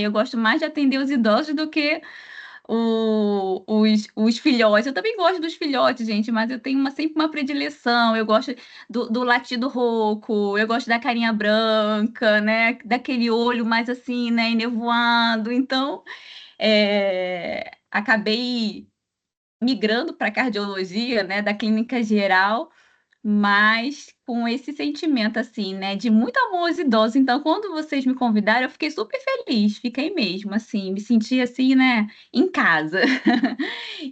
eu gosto mais de atender os idosos do que os filhotes. Eu também gosto dos filhotes, gente, mas eu tenho sempre uma predileção. Eu gosto do latido rouco, eu gosto da carinha branca, né? Daquele olho mais assim, né? Enevoado. Então, acabei migrando para cardiologia, né? Da clínica geral, mas com esse sentimento, assim, né, de muito amor aos idosos. Então, quando vocês me convidaram, eu fiquei super feliz, fiquei mesmo, assim, me senti assim, né, em casa.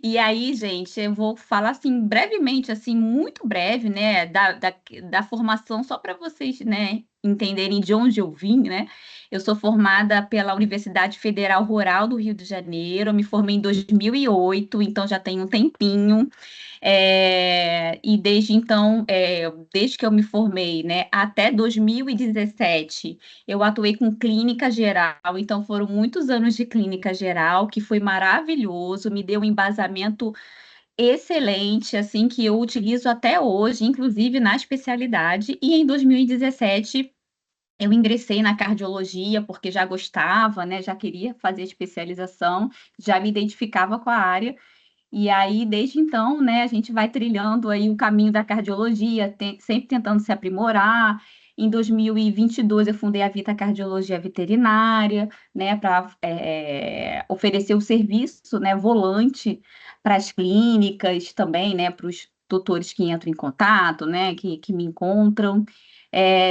E aí, gente, eu vou falar, assim, brevemente, assim, muito breve, né, da formação, só para vocês, né, entenderem de onde eu vim, né? Eu sou formada pela Universidade Federal Rural do Rio de Janeiro, eu me formei em 2008, então já tem um tempinho. E desde então, desde que eu me formei, né, até 2017, eu atuei com clínica geral, então foram muitos anos de clínica geral, que foi maravilhoso, me deu um embasamento excelente, assim, que eu utilizo até hoje, inclusive na especialidade, e em 2017 eu ingressei na cardiologia porque já gostava, né, já queria fazer especialização, já me identificava com a área, e aí, desde então, né, a gente vai trilhando aí o caminho da cardiologia, sempre tentando se aprimorar. Em 2022, eu fundei a Vita Cardiologia Veterinária, né, para oferecer o serviço, né, volante para as clínicas também, né, para os tutores que entram em contato, né, que me encontram,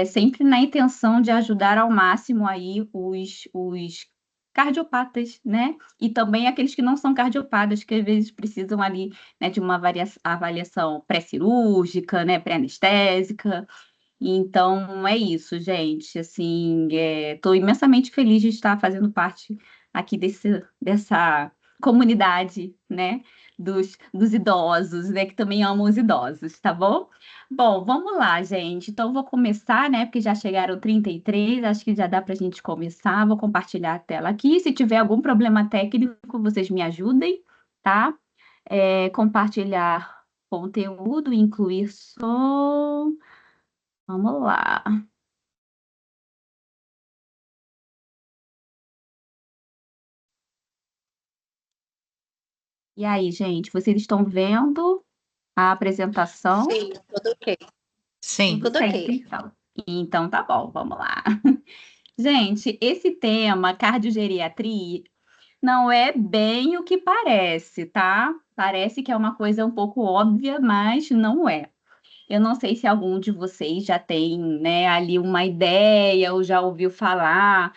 sempre na intenção de ajudar ao máximo aí os cardiopatas, né? E também aqueles que não são cardiopatas, que às vezes precisam ali, né, de uma avaliação pré-cirúrgica, né, pré-anestésica. Então, é isso, gente. Assim, estou imensamente feliz de estar fazendo parte aqui dessa comunidade, né, dos idosos, né, que também amam os idosos, tá bom? Bom, vamos lá, gente. Então, vou começar, né, porque já chegaram 33, acho que já dá para a gente começar. Vou compartilhar a tela aqui. Se tiver algum problema técnico, vocês me ajudem, tá? Compartilhar conteúdo, incluir som. Vamos lá. E aí, gente, vocês estão vendo a apresentação? Sim, tudo ok. Sim. Tudo Tudo certo, ok. então. Então, tá bom, vamos lá. Gente, esse tema, cardiogeriatria, não é bem o que parece, tá? Parece que é uma coisa um pouco óbvia, mas não é. Eu não sei se algum de vocês já tem, né, ali uma ideia ou já ouviu falar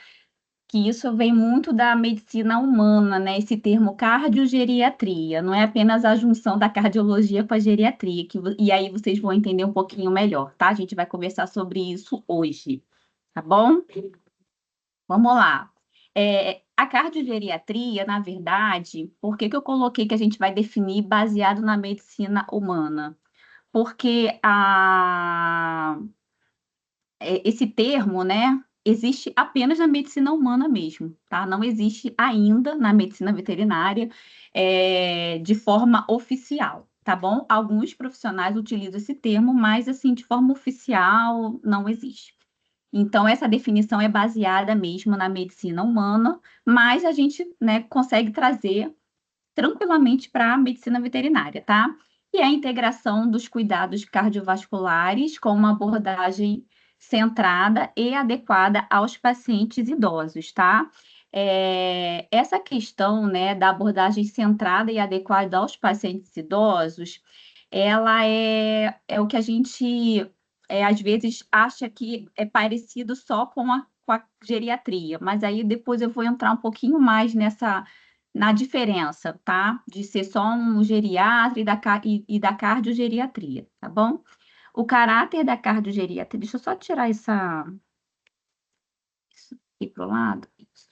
que isso vem muito da medicina humana, né? Esse termo cardiogeriatria, não é apenas a junção da cardiologia com a geriatria, e aí vocês vão entender um pouquinho melhor, tá? A gente vai conversar sobre isso hoje, tá bom? Vamos lá. A cardiogeriatria, na verdade, por que que eu coloquei que a gente vai definir baseado na medicina humana? Porque esse termo, né, existe apenas na medicina humana mesmo, tá? Não existe ainda na medicina veterinária, de forma oficial, tá bom? Alguns profissionais utilizam esse termo, mas, assim, de forma oficial, não existe. Então, essa definição é baseada mesmo na medicina humana, mas a gente, né, consegue trazer tranquilamente para a medicina veterinária, tá? E a integração dos cuidados cardiovasculares com uma abordagem centrada e adequada aos pacientes idosos, tá? Essa questão, né, da abordagem centrada e adequada aos pacientes idosos, ela é o que a gente, às vezes, acha que é parecido só com a geriatria, mas aí depois eu vou entrar um pouquinho mais na diferença, tá? De ser só um geriatra e da cardiogeriatria, tá bom? O caráter da cardiogeriatria, deixa eu só tirar isso aqui para o lado. Isso.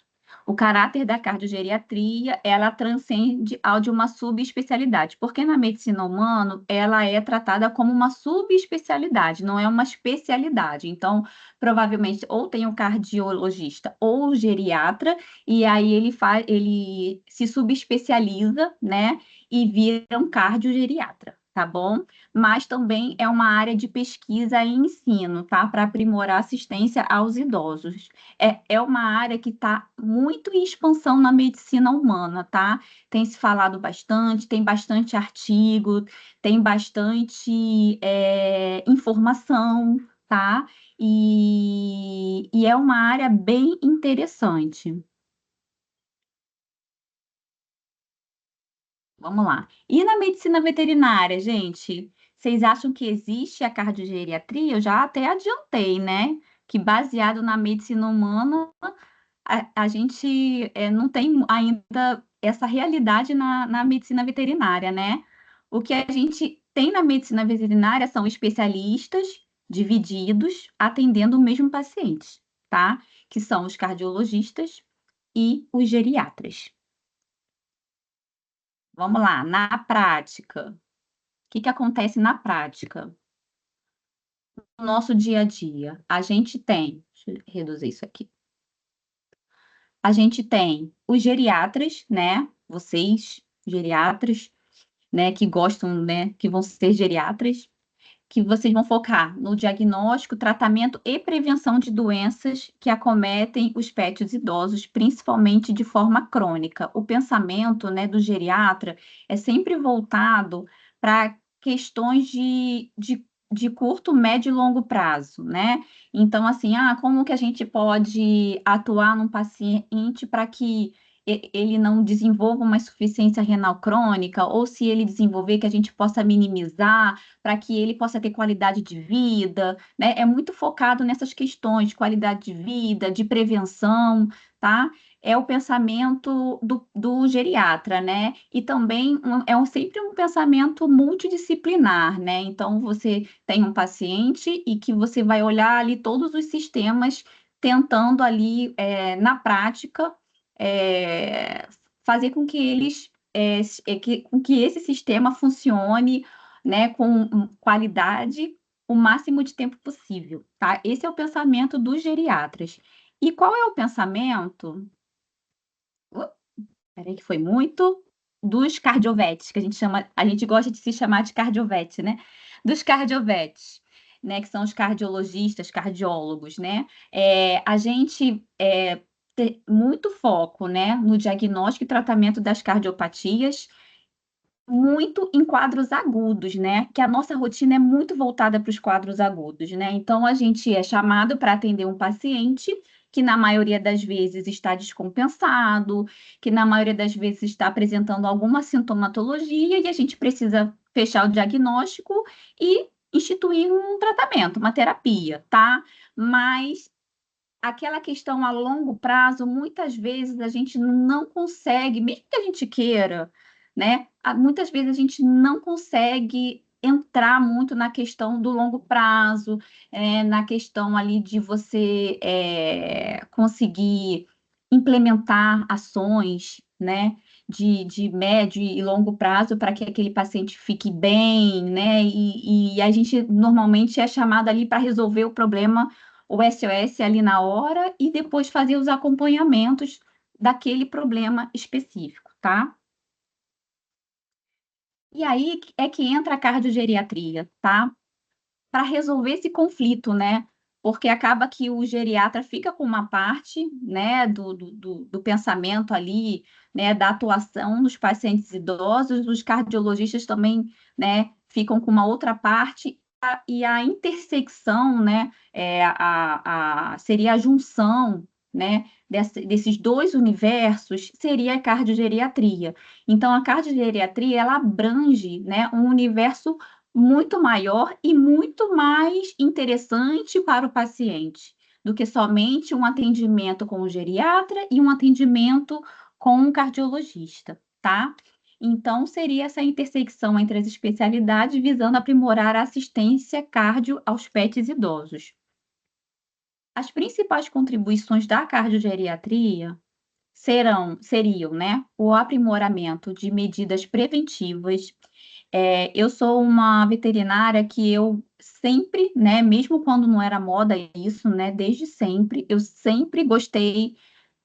O caráter da cardiogeriatria, ela transcende ao de uma subespecialidade, porque na medicina humana ela é tratada como uma subespecialidade, não é uma especialidade. Então, provavelmente, ou tem o cardiologista ou o geriatra, e aí ele se subespecializa, né, e vira um cardiogeriatra. tá bom? Mas também é uma área de pesquisa e ensino, tá? Para aprimorar a assistência aos idosos. É uma área que está muito em expansão na medicina humana, tá? Tem se falado bastante, tem bastante artigo, tem bastante informação, tá? E é uma área bem interessante. Vamos lá. E na medicina veterinária, gente? Vocês acham que existe a cardiogeriatria? Eu já até adiantei, né? Que baseado na medicina humana, a gente não tem ainda essa realidade na medicina veterinária, né? O que a gente tem na medicina veterinária são especialistas divididos atendendo o mesmo paciente, tá? Que são os cardiologistas e os geriatras. Vamos lá, na prática. O que que acontece na prática? No nosso dia a dia, a gente tem, deixa eu reduzir isso aqui. A gente tem os geriatras, né? Vocês, geriatras, né, que gostam, né, que vão ser geriatras, que vocês vão focar no diagnóstico, tratamento e prevenção de doenças que acometem os pets idosos, principalmente de forma crônica. O pensamento, né, do geriatra é sempre voltado para questões de curto, médio e longo prazo, né? Então, assim, como que a gente pode atuar num paciente para que ele não desenvolva uma insuficiência renal crônica, ou se ele desenvolver, que a gente possa minimizar para que ele possa ter qualidade de vida, né? É muito focado nessas questões de qualidade de vida, de prevenção, tá? É o pensamento do geriatra, né? E também sempre um pensamento multidisciplinar, né? Então, você tem um paciente e que você vai olhar ali todos os sistemas, tentando ali, na prática, é, fazer com que com que esse sistema funcione, né, com qualidade o máximo de tempo possível, tá? Esse é o pensamento dos geriatras. E qual é o pensamento? Uh, Peraí, que foi muito dos cardiovetes, que a gente chama, a gente gosta de se chamar de cardiovete, né? Dos cardiovetes, né? Que são os cardiologistas, cardiólogos, né? A gente tem muito foco, né, no diagnóstico e tratamento das cardiopatias, muito em quadros agudos, né? Que a nossa rotina é muito voltada para os quadros agudos, né? Então, a gente é chamado para atender um paciente que, na maioria das vezes, está descompensado, que, na maioria das vezes, está apresentando alguma sintomatologia, e a gente precisa fechar o diagnóstico e instituir um tratamento, uma terapia, tá? Mas aquela questão a longo prazo, muitas vezes a gente não consegue, mesmo que a gente queira, né? Muitas vezes a gente não consegue entrar muito na questão do longo prazo, na questão ali de você conseguir implementar ações, né? De médio e longo prazo para que aquele paciente fique bem, né? E a gente normalmente é chamado ali para resolver o problema, o SOS ali na hora, e depois fazer os acompanhamentos daquele problema específico, tá? E aí é que entra a cardiogeriatria, tá? Para resolver esse conflito, né? Porque acaba que o geriatra fica com uma parte, né, do pensamento ali, né, da atuação nos pacientes idosos, os cardiologistas também, né, ficam com uma outra parte, e a intersecção, né, seria a junção, né, desses dois universos, seria a cardiogeriatria. Então, a cardiogeriatria, ela abrange, né, um universo muito maior e muito mais interessante para o paciente do que somente um atendimento com o geriatra e um atendimento com um cardiologista, tá? Então, seria essa intersecção entre as especialidades visando aprimorar a assistência cardio aos pets idosos. As principais contribuições da cardiogeriatria seriam, né, o aprimoramento de medidas preventivas. Eu sou uma veterinária que eu sempre, né, mesmo quando não era moda isso, né, desde sempre, eu sempre gostei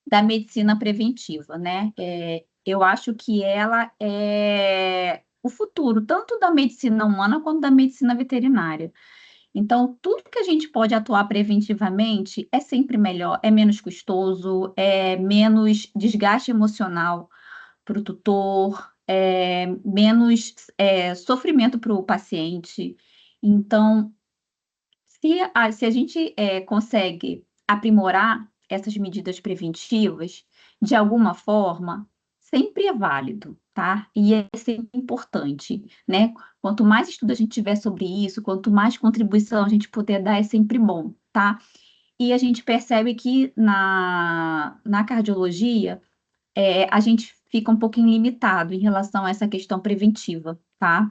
da medicina preventiva, né? Eu acho que ela o futuro, tanto da medicina humana quanto da medicina veterinária. Então, tudo que a gente pode atuar preventivamente é sempre melhor, é menos custoso, é menos desgaste emocional para o tutor, é menos sofrimento para o paciente. Então, se a gente consegue aprimorar essas medidas preventivas, de alguma forma, sempre é válido, tá? E é sempre importante, né? Quanto mais estudo a gente tiver sobre isso, quanto mais contribuição a gente puder dar, é sempre bom, tá? E a gente percebe que na cardiologia, a gente fica um pouquinho limitado em relação a essa questão preventiva, tá?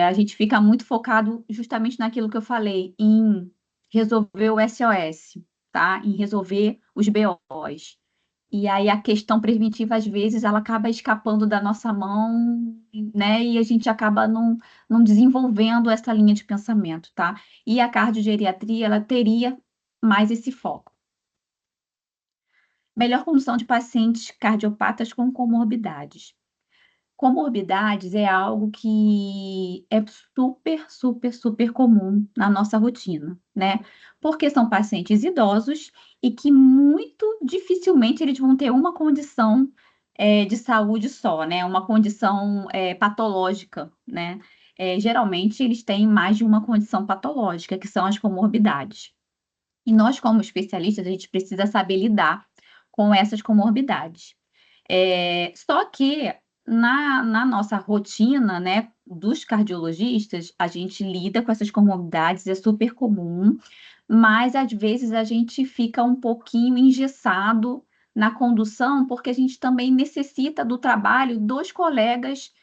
A gente fica muito focado justamente naquilo que eu falei, em resolver o SOS, tá? Em resolver os BOs. E aí a questão preventiva, às vezes, ela acaba escapando da nossa mão, né? E a gente acaba não desenvolvendo essa linha de pensamento, tá? E a cardiogeriatria, ela teria mais esse foco. Melhor condução de pacientes cardiopatas com comorbidades. Comorbidades é algo que é super, super, super comum na nossa rotina, né? Porque são pacientes idosos e que muito dificilmente eles vão ter uma condição de saúde só, né? Uma condição patológica, né? Geralmente eles têm mais de uma condição patológica, que são as comorbidades. E nós, como especialistas, a gente precisa saber lidar com essas comorbidades. Só que na nossa rotina, né, dos cardiologistas, a gente lida com essas comorbidades, é super comum, mas às vezes a gente fica um pouquinho engessado na condução, porque a gente também necessita do trabalho dos colegas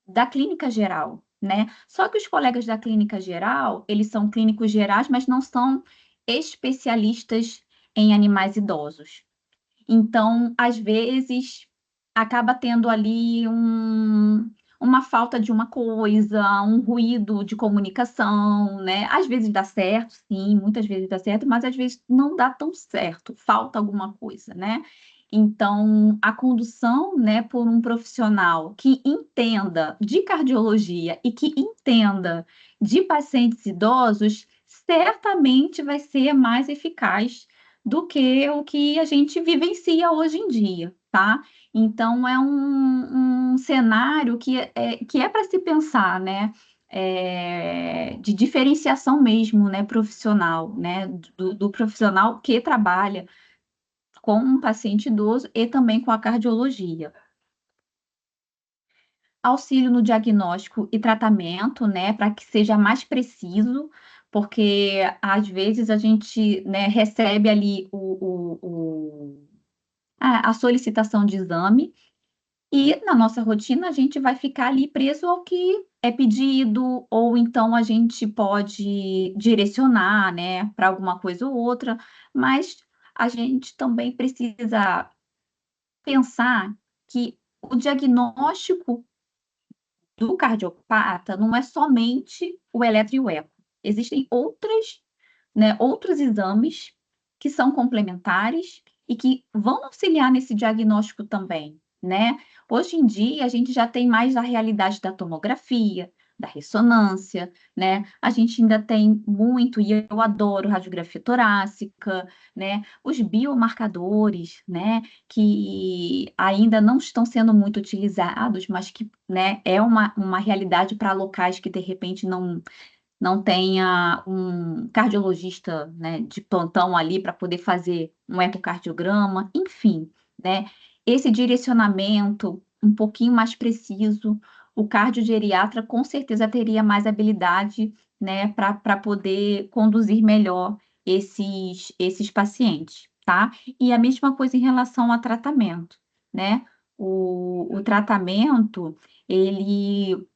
da clínica geral, né? Só que os colegas da clínica geral, eles são clínicos gerais, mas não são especialistas em animais idosos. Então, às vezes, acaba tendo ali uma falta de uma coisa, um ruído de comunicação, né? Às vezes dá certo, sim, muitas vezes dá certo, mas às vezes não dá tão certo, falta alguma coisa, né? Então, a condução, né, por um profissional que entenda de cardiologia e que entenda de pacientes idosos, certamente vai ser mais eficaz do que o que a gente vivencia hoje em dia, tá? Então, é um cenário que é para se pensar, né? De diferenciação mesmo, né, profissional, né, do profissional que trabalha com um paciente idoso e também com a cardiologia. Auxílio no diagnóstico e tratamento, né, para que seja mais preciso, porque às vezes a gente, né, recebe ali a solicitação de exame e na nossa rotina a gente vai ficar ali preso ao que é pedido, ou então a gente pode direcionar, né, para alguma coisa ou outra, mas a gente também precisa pensar que o diagnóstico do cardiopata não é somente o eletro e o eco. Existem outras, né, outros exames que são complementares e que vão auxiliar nesse diagnóstico também, né? Hoje em dia, a gente já tem mais a realidade da tomografia, da ressonância, né? A gente ainda tem muito, e eu adoro radiografia torácica, né? Os biomarcadores, né? Que ainda não estão sendo muito utilizados, mas que, né, é uma realidade para locais que de repente não tenha um cardiologista, né, de plantão ali para poder fazer um ecocardiograma, enfim, né? Esse direcionamento um pouquinho mais preciso, o cardiogeriatra com certeza teria mais habilidade, né, para poder conduzir melhor esses pacientes, tá? E a mesma coisa em relação ao tratamento, né? O tratamento, ele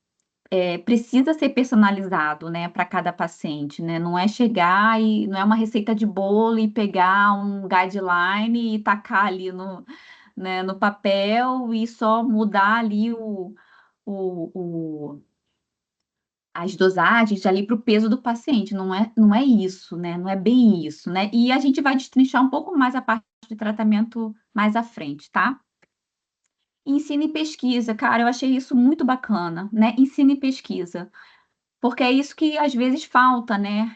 precisa ser personalizado, né, para cada paciente, né? Não é chegar e não é uma receita de bolo e pegar um guideline e tacar ali né, no papel e só mudar ali o- as dosagens ali para o peso do paciente. Não é isso, né? Não é bem isso, né? E a gente vai destrinchar um pouco mais a parte de tratamento mais à frente, tá? ensino e pesquisa, cara, eu achei isso muito bacana, né? Ensino e pesquisa. Porque é isso que às vezes falta, né?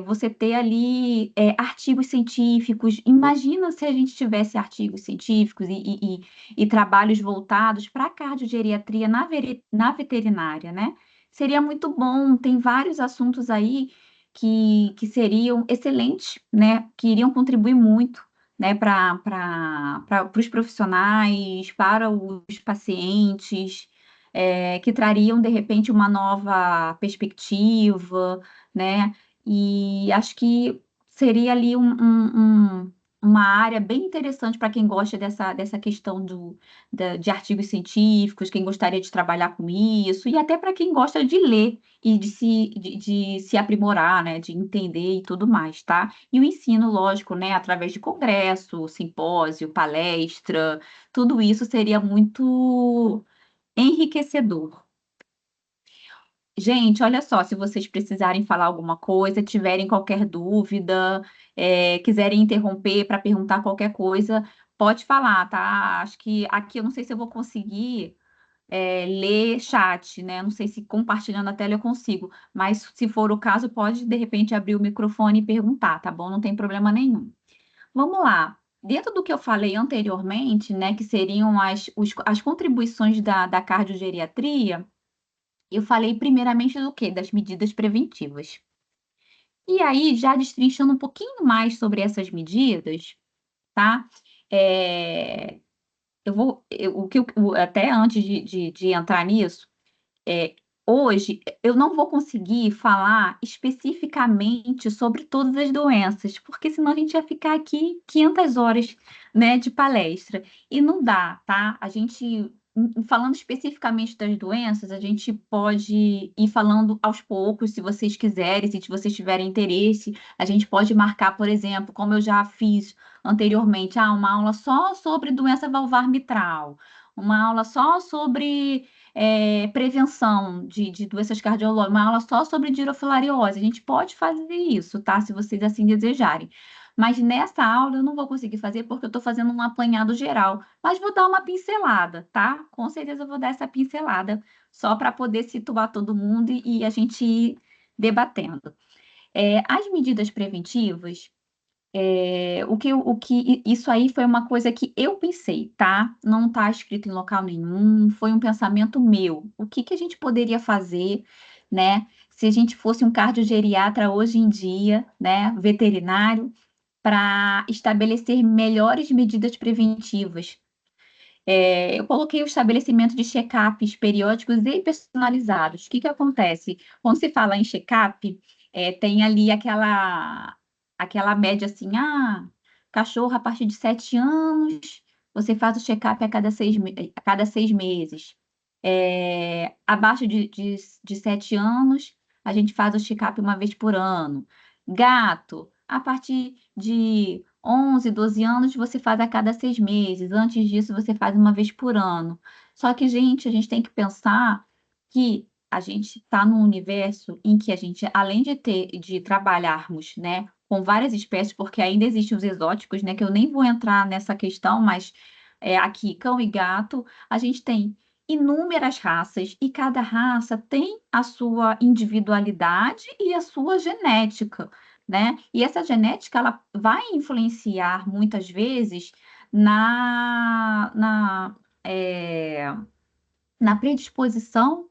Você ter ali artigos científicos. Imagina se a gente tivesse artigos científicos e trabalhos voltados para a cardiogeriatria na veterinária, né? Seria muito bom. Tem vários assuntos aí que seriam excelentes, né? Que iriam contribuir muito, né? Para os profissionais, para os pacientes que trariam, de repente, uma nova perspectiva, né? E acho que seria ali uma área bem interessante para quem gosta dessa questão de artigos científicos, quem gostaria de trabalhar com isso, e até para quem gosta de ler e de se aprimorar, né? De entender e tudo mais, tá? E o ensino, lógico, né? Através de congresso, simpósio, palestra, tudo isso seria muito enriquecedor. Gente, olha só, se vocês precisarem falar alguma coisa, tiverem qualquer dúvida, quiserem interromper para perguntar qualquer coisa, pode falar, tá? Acho que aqui eu não sei se eu vou conseguir ler chat, né? Não sei se compartilhando a tela eu consigo, mas se for o caso, pode de repente abrir o microfone e perguntar, tá bom? Não tem problema nenhum. Vamos lá. Dentro do que eu falei anteriormente, né, que seriam as contribuições da cardiogeriatria, eu falei primeiramente do quê? Das medidas preventivas. E aí, já destrinchando um pouquinho mais sobre essas medidas, tá? É, o que até antes de entrar nisso, é, hoje eu não vou conseguir falar especificamente sobre todas as doenças, porque senão a gente ia ficar aqui 500 horas, né, de palestra. E não dá, tá? A gente, falando especificamente das doenças, a gente pode ir falando aos poucos, se vocês quiserem, se vocês tiverem interesse, a gente pode marcar, por exemplo, como eu já fiz anteriormente, uma aula só sobre doença valvar mitral, uma aula só sobre prevenção de doenças cardiológicas, uma aula só sobre dirofilariose. A gente pode fazer isso, tá? Se vocês assim desejarem. Mas nessa aula eu não vou conseguir fazer porque eu estou fazendo um apanhado geral. Mas vou dar uma pincelada, tá? Com certeza eu vou dar essa pincelada, só para poder situar todo mundo e a gente ir debatendo. As medidas preventivas. Isso aí foi uma coisa que eu pensei, tá? Não está escrito em local nenhum, foi um pensamento meu. O que que a gente poderia fazer, né? Se a gente fosse um cardiogeriatra hoje em dia, né? Veterinário, para estabelecer melhores medidas preventivas. Eu coloquei o estabelecimento de check-ups periódicos e personalizados. O que que acontece? Quando se fala em check-up, tem ali aquela média assim, cachorro a partir de 7 anos, você faz o check-up a cada 6 meses. Abaixo de 7 anos, a gente faz o check-up uma vez por ano. Gato, a partir de 11, 12 anos, você faz a cada 6 meses. Antes disso, você faz uma vez por ano. Só que, gente, a gente tem que pensar que a gente está num universo em que a gente, além de trabalharmos, né, com várias espécies, porque ainda existem os exóticos, né, que eu nem vou entrar nessa questão, mas aqui, cão e gato, a gente tem inúmeras raças e cada raça tem a sua individualidade e a sua genética, né? E essa genética ela vai influenciar muitas vezes na, na, é, na predisposição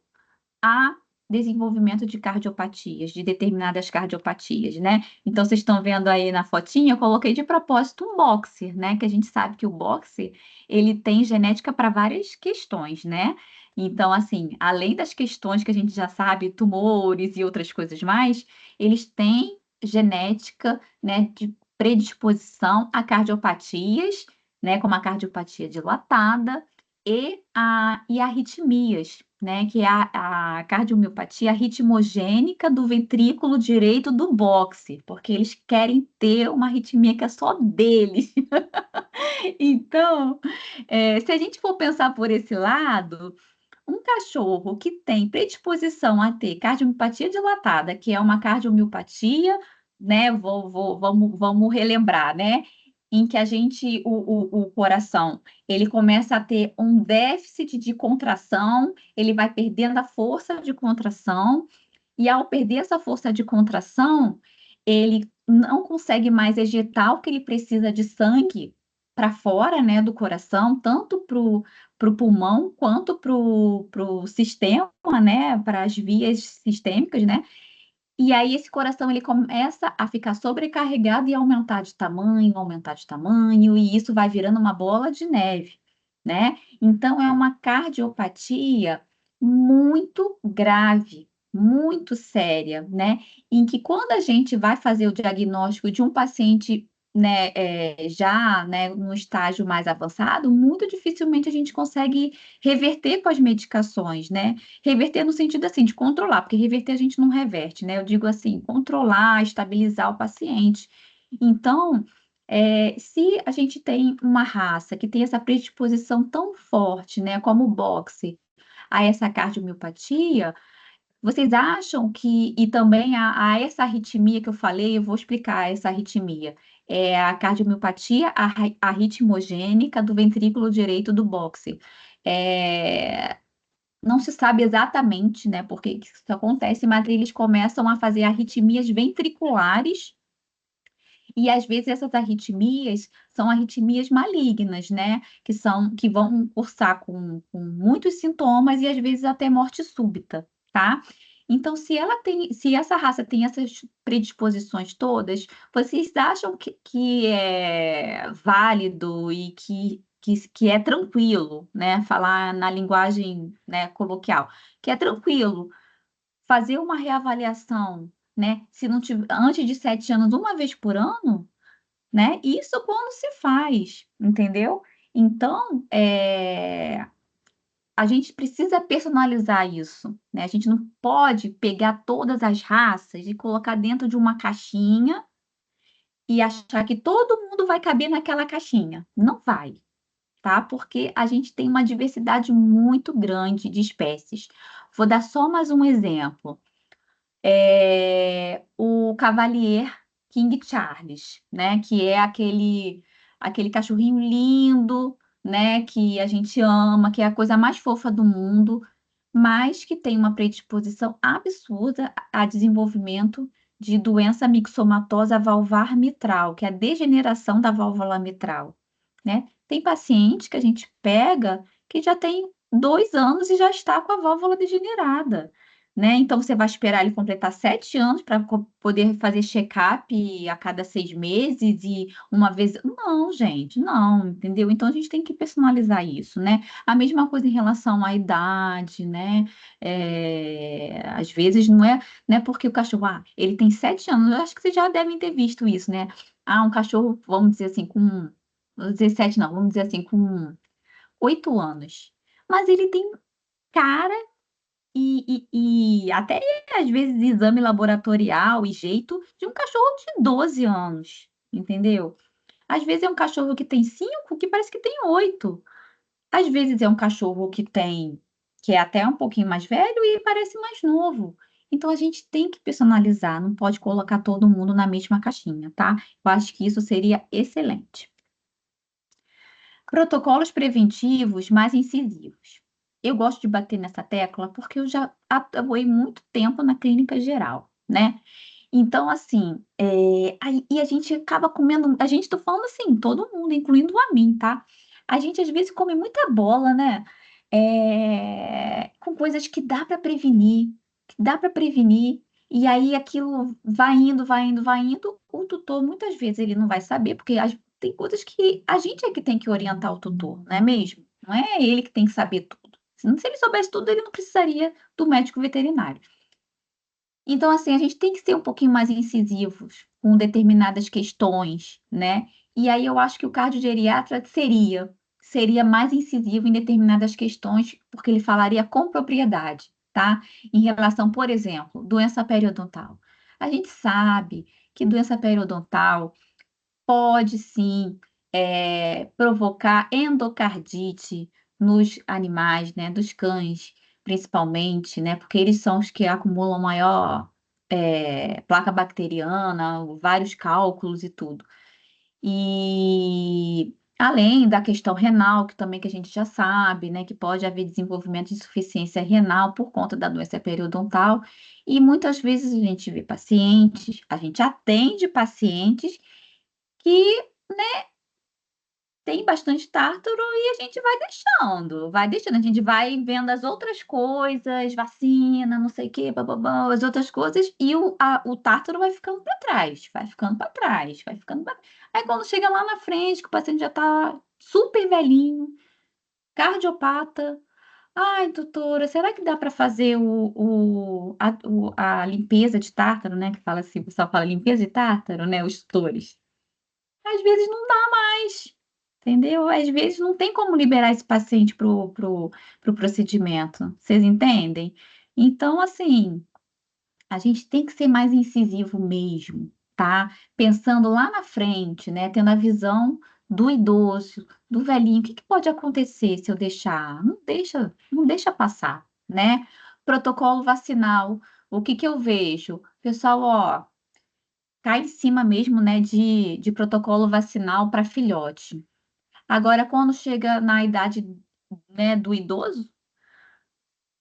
a desenvolvimento de cardiopatias, de determinadas cardiopatias, né? Então, vocês estão vendo aí na fotinha, eu coloquei de propósito um boxer, né? Que a gente sabe que o boxer, ele tem genética para várias questões, né? Então, assim, além das questões que a gente já sabe, tumores e outras coisas mais, eles têm genética, né, de predisposição a cardiopatias, né, como a cardiopatia dilatada, e arritmias, né? Que é a cardiomiopatia ritmogênica do ventrículo direito do boxe, porque eles querem ter uma arritmia que é só deles. Então, se a gente for pensar por esse lado, um cachorro que tem predisposição a ter cardiomiopatia dilatada, que é uma cardiomiopatia, né? Vamos relembrar, né? em que a gente, o coração, ele começa a ter um déficit de contração, ele vai perdendo a força de contração, e ao perder essa força de contração, ele não consegue mais ejetar o que ele precisa de sangue para fora, né, do coração, tanto para o pulmão quanto para o sistema, né, para as vias sistêmicas, né? E aí esse coração ele começa a ficar sobrecarregado e aumentar de tamanho, e isso vai virando uma bola de neve, né? Então é uma cardiopatia muito grave, muito séria, né? Em que quando a gente vai fazer o diagnóstico de um paciente, né, já, né, no estágio mais avançado, muito dificilmente a gente consegue reverter com as medicações, né? Reverter no sentido assim, de controlar, porque reverter a gente não reverte, né? Eu digo assim, controlar, estabilizar o paciente. Então, se a gente tem uma raça que tem essa predisposição tão forte, né, como o boxe, a essa cardiomiopatia, vocês acham que, e também a essa arritmia que eu falei, eu vou explicar essa arritmia, é a cardiomiopatia arritmogênica do ventrículo direito do boxe. É, não se sabe exatamente, né, por que que isso acontece, mas eles começam a fazer arritmias ventriculares e às vezes essas arritmias são arritmias malignas, né, que vão cursar com muitos sintomas e às vezes até morte súbita, tá? Então, se essa raça tem essas predisposições todas, vocês acham que é válido e que é tranquilo, né? Falar na linguagem, né, coloquial, que é tranquilo fazer uma reavaliação, né? Se não tiver, antes de 7 anos, uma vez por ano, né? Isso quando se faz, entendeu? Então, a gente precisa personalizar isso, né? A gente não pode pegar todas as raças e colocar dentro de uma caixinha e achar que todo mundo vai caber naquela caixinha. Não vai, tá? Porque a gente tem uma diversidade muito grande de espécies. Vou dar só mais um exemplo. O Cavalier King Charles, né? Que é aquele cachorrinho lindo, né? Que a gente ama, que é a coisa mais fofa do mundo, mas que tem uma predisposição absurda a desenvolvimento de doença mixomatosa valvar mitral, que é a degeneração da válvula mitral, né? Tem paciente que a gente pega que já tem 2 anos e já está com a válvula degenerada, né? Então, você vai esperar ele completar 7 anos para poder fazer check-up a cada 6 meses e uma vez. Não, gente, não, entendeu? Então, a gente tem que personalizar isso, né? A mesma coisa em relação à idade, né? Às vezes não é porque o cachorro, ele tem 7 anos, eu acho que vocês já devem ter visto isso, né? Um cachorro, vamos dizer assim, vamos dizer 7, não, vamos dizer assim, com 8 anos. Mas ele tem cara e até às vezes exame laboratorial e jeito de um cachorro de 12 anos, entendeu? Às vezes é um cachorro que tem 5 que parece que tem 8. Às vezes é um cachorro que é até um pouquinho mais velho e parece mais novo. Então a gente tem que personalizar, não pode colocar todo mundo na mesma caixinha, tá? Eu acho que isso seria excelente. Protocolos preventivos mais incisivos. Eu gosto de bater nessa tecla porque eu já atuei muito tempo na clínica geral, né? Então, assim, e a gente acaba comendo, a gente, tô falando assim, todo mundo, incluindo a mim, tá? A gente às vezes come muita bola, né? Com coisas que dá para prevenir, e aí aquilo vai indo, vai indo, vai indo. O tutor, muitas vezes, ele não vai saber, porque tem coisas que a gente é que tem que orientar o tutor, não é mesmo? Não é ele que tem que saber tudo. Se ele soubesse tudo, ele não precisaria do médico veterinário. Então, assim, a gente tem que ser um pouquinho mais incisivos com determinadas questões, né? E aí eu acho que o cardiogeriatra seria mais incisivo em determinadas questões, porque ele falaria com propriedade, tá? Em relação, por exemplo, doença periodontal. A gente sabe que doença periodontal pode sim provocar endocardite nos animais, né? Dos cães, principalmente, né? Porque eles são os que acumulam maior placa bacteriana, vários cálculos e tudo. E além da questão renal, que também que a gente já sabe, né, que pode haver desenvolvimento de insuficiência renal por conta da doença periodontal. E muitas vezes a gente vê pacientes, a gente atende pacientes que tem bastante tártaro e a gente vai deixando, a gente vai vendo as outras coisas, vacina, não sei o quê, bababá, as outras coisas, e o tártaro vai ficando para trás, vai ficando para trás, vai ficando para. Aí quando chega lá na frente, que o paciente já tá super velhinho, cardiopata, ai, doutora, será que dá para fazer a limpeza de tártaro, né? Que fala assim, o pessoal fala limpeza de tártaro, né? Os tutores. Às vezes não dá mais, entendeu? Às vezes não tem como liberar esse paciente pro procedimento. Vocês entendem? Então, assim, a gente tem que ser mais incisivo mesmo, tá? Pensando lá na frente, né? Tendo a visão do idoso, do velhinho. O que que pode acontecer se eu deixar? Não deixa passar, né? Protocolo vacinal. O que que eu vejo? Pessoal, ó, tá em cima mesmo, né, de protocolo vacinal para filhote. Agora, quando chega na idade, né, do idoso,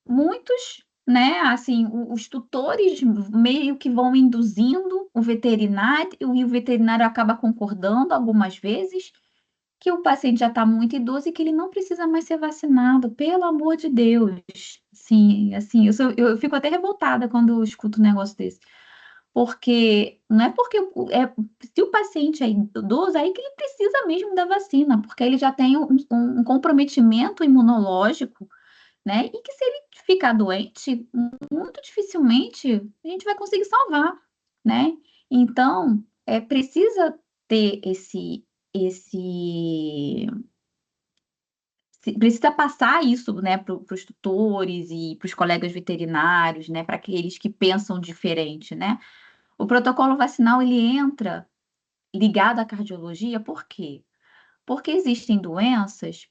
muitos, né, assim, os tutores meio que vão induzindo o veterinário e o veterinário acaba concordando algumas vezes que o paciente já está muito idoso e que ele não precisa mais ser vacinado, pelo amor de Deus. Sim, assim, eu fico até revoltada quando eu escuto um negócio desse. Porque não é porque se o paciente é idoso, aí que ele precisa mesmo da vacina, porque ele já tem um comprometimento imunológico, né? E que se ele ficar doente, muito dificilmente a gente vai conseguir salvar, né? Então, precisa ter esse, precisa passar isso, né, para os tutores e para os colegas veterinários, né, para aqueles que pensam diferente, né? O protocolo vacinal ele entra ligado à cardiologia, por quê? Porque existem doenças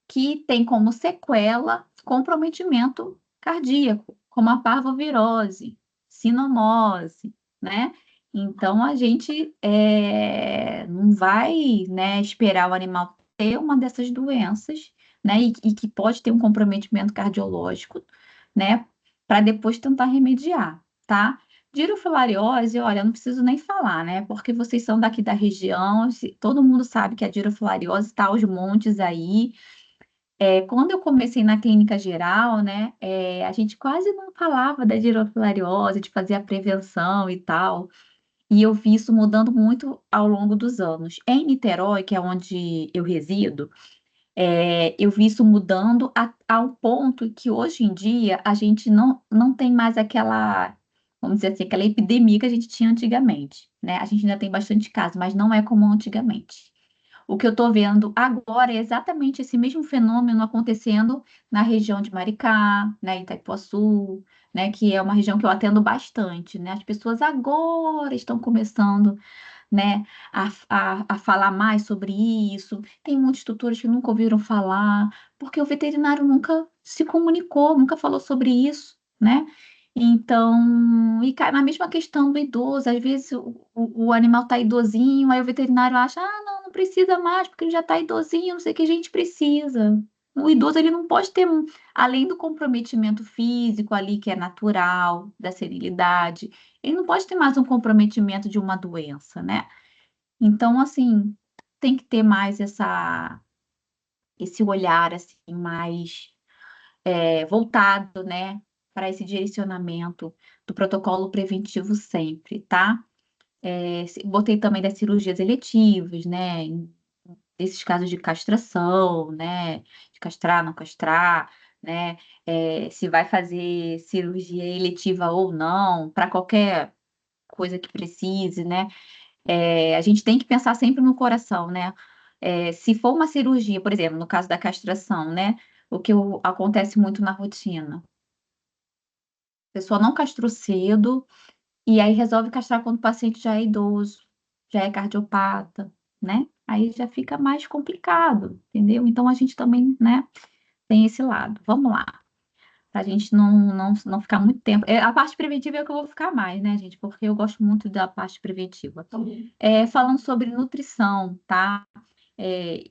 que têm como sequela comprometimento cardíaco, como a parvovirose, sinomose, né? Então a gente não vai, né, esperar o animal ter uma dessas doenças, né, e que pode ter um comprometimento cardiológico, né, para depois tentar remediar, tá? Dirofilariose, olha, eu não preciso nem falar, né? Porque vocês são daqui da região, todo mundo sabe que a dirofilariose está aos montes aí. Quando eu comecei na clínica geral, né, a gente quase não falava da dirofilariose, de fazer a prevenção e tal. E eu vi isso mudando muito ao longo dos anos. Em Niterói, que é onde eu resido, eu vi isso mudando ao ponto que hoje em dia a gente não tem mais aquela, vamos dizer assim, aquela epidemia que a gente tinha antigamente, né? A gente ainda tem bastante casos, mas não é como antigamente. O que eu estou vendo agora é exatamente esse mesmo fenômeno acontecendo na região de Maricá, né, Itaipuaçu, né, que é uma região que eu atendo bastante, né? As pessoas agora estão começando, né, a falar mais sobre isso. Tem muitos tutores que nunca ouviram falar, porque o veterinário nunca se comunicou, nunca falou sobre isso, né? Então, e cai na mesma questão do idoso, às vezes o animal está idosinho, aí o veterinário acha, ah, não, não precisa mais, porque ele já está idosinho, não sei o que a gente precisa. O idoso ele não pode ter, além do comprometimento físico ali, que é natural, da serenidade, ele não pode ter mais um comprometimento de uma doença, né? Então, assim, tem que ter mais esse olhar, assim, mais voltado, né, para esse direcionamento do protocolo preventivo sempre, tá? Botei também das cirurgias eletivas, né, esses casos de castração, né, de castrar, não castrar, né, se vai fazer cirurgia eletiva ou não, para qualquer coisa que precise, né? A gente tem que pensar sempre no coração, né? Se for uma cirurgia, por exemplo, no caso da castração, né? Acontece muito na rotina. A pessoa não castrou cedo e aí resolve castrar quando o paciente já é idoso, já é cardiopata, né? Aí já fica mais complicado, entendeu? Então a gente também, né, tem esse lado. Vamos lá. Pra gente não ficar muito tempo. A parte preventiva é o que eu vou ficar mais, né, gente? Porque eu gosto muito da parte preventiva. Falando sobre nutrição, tá? É,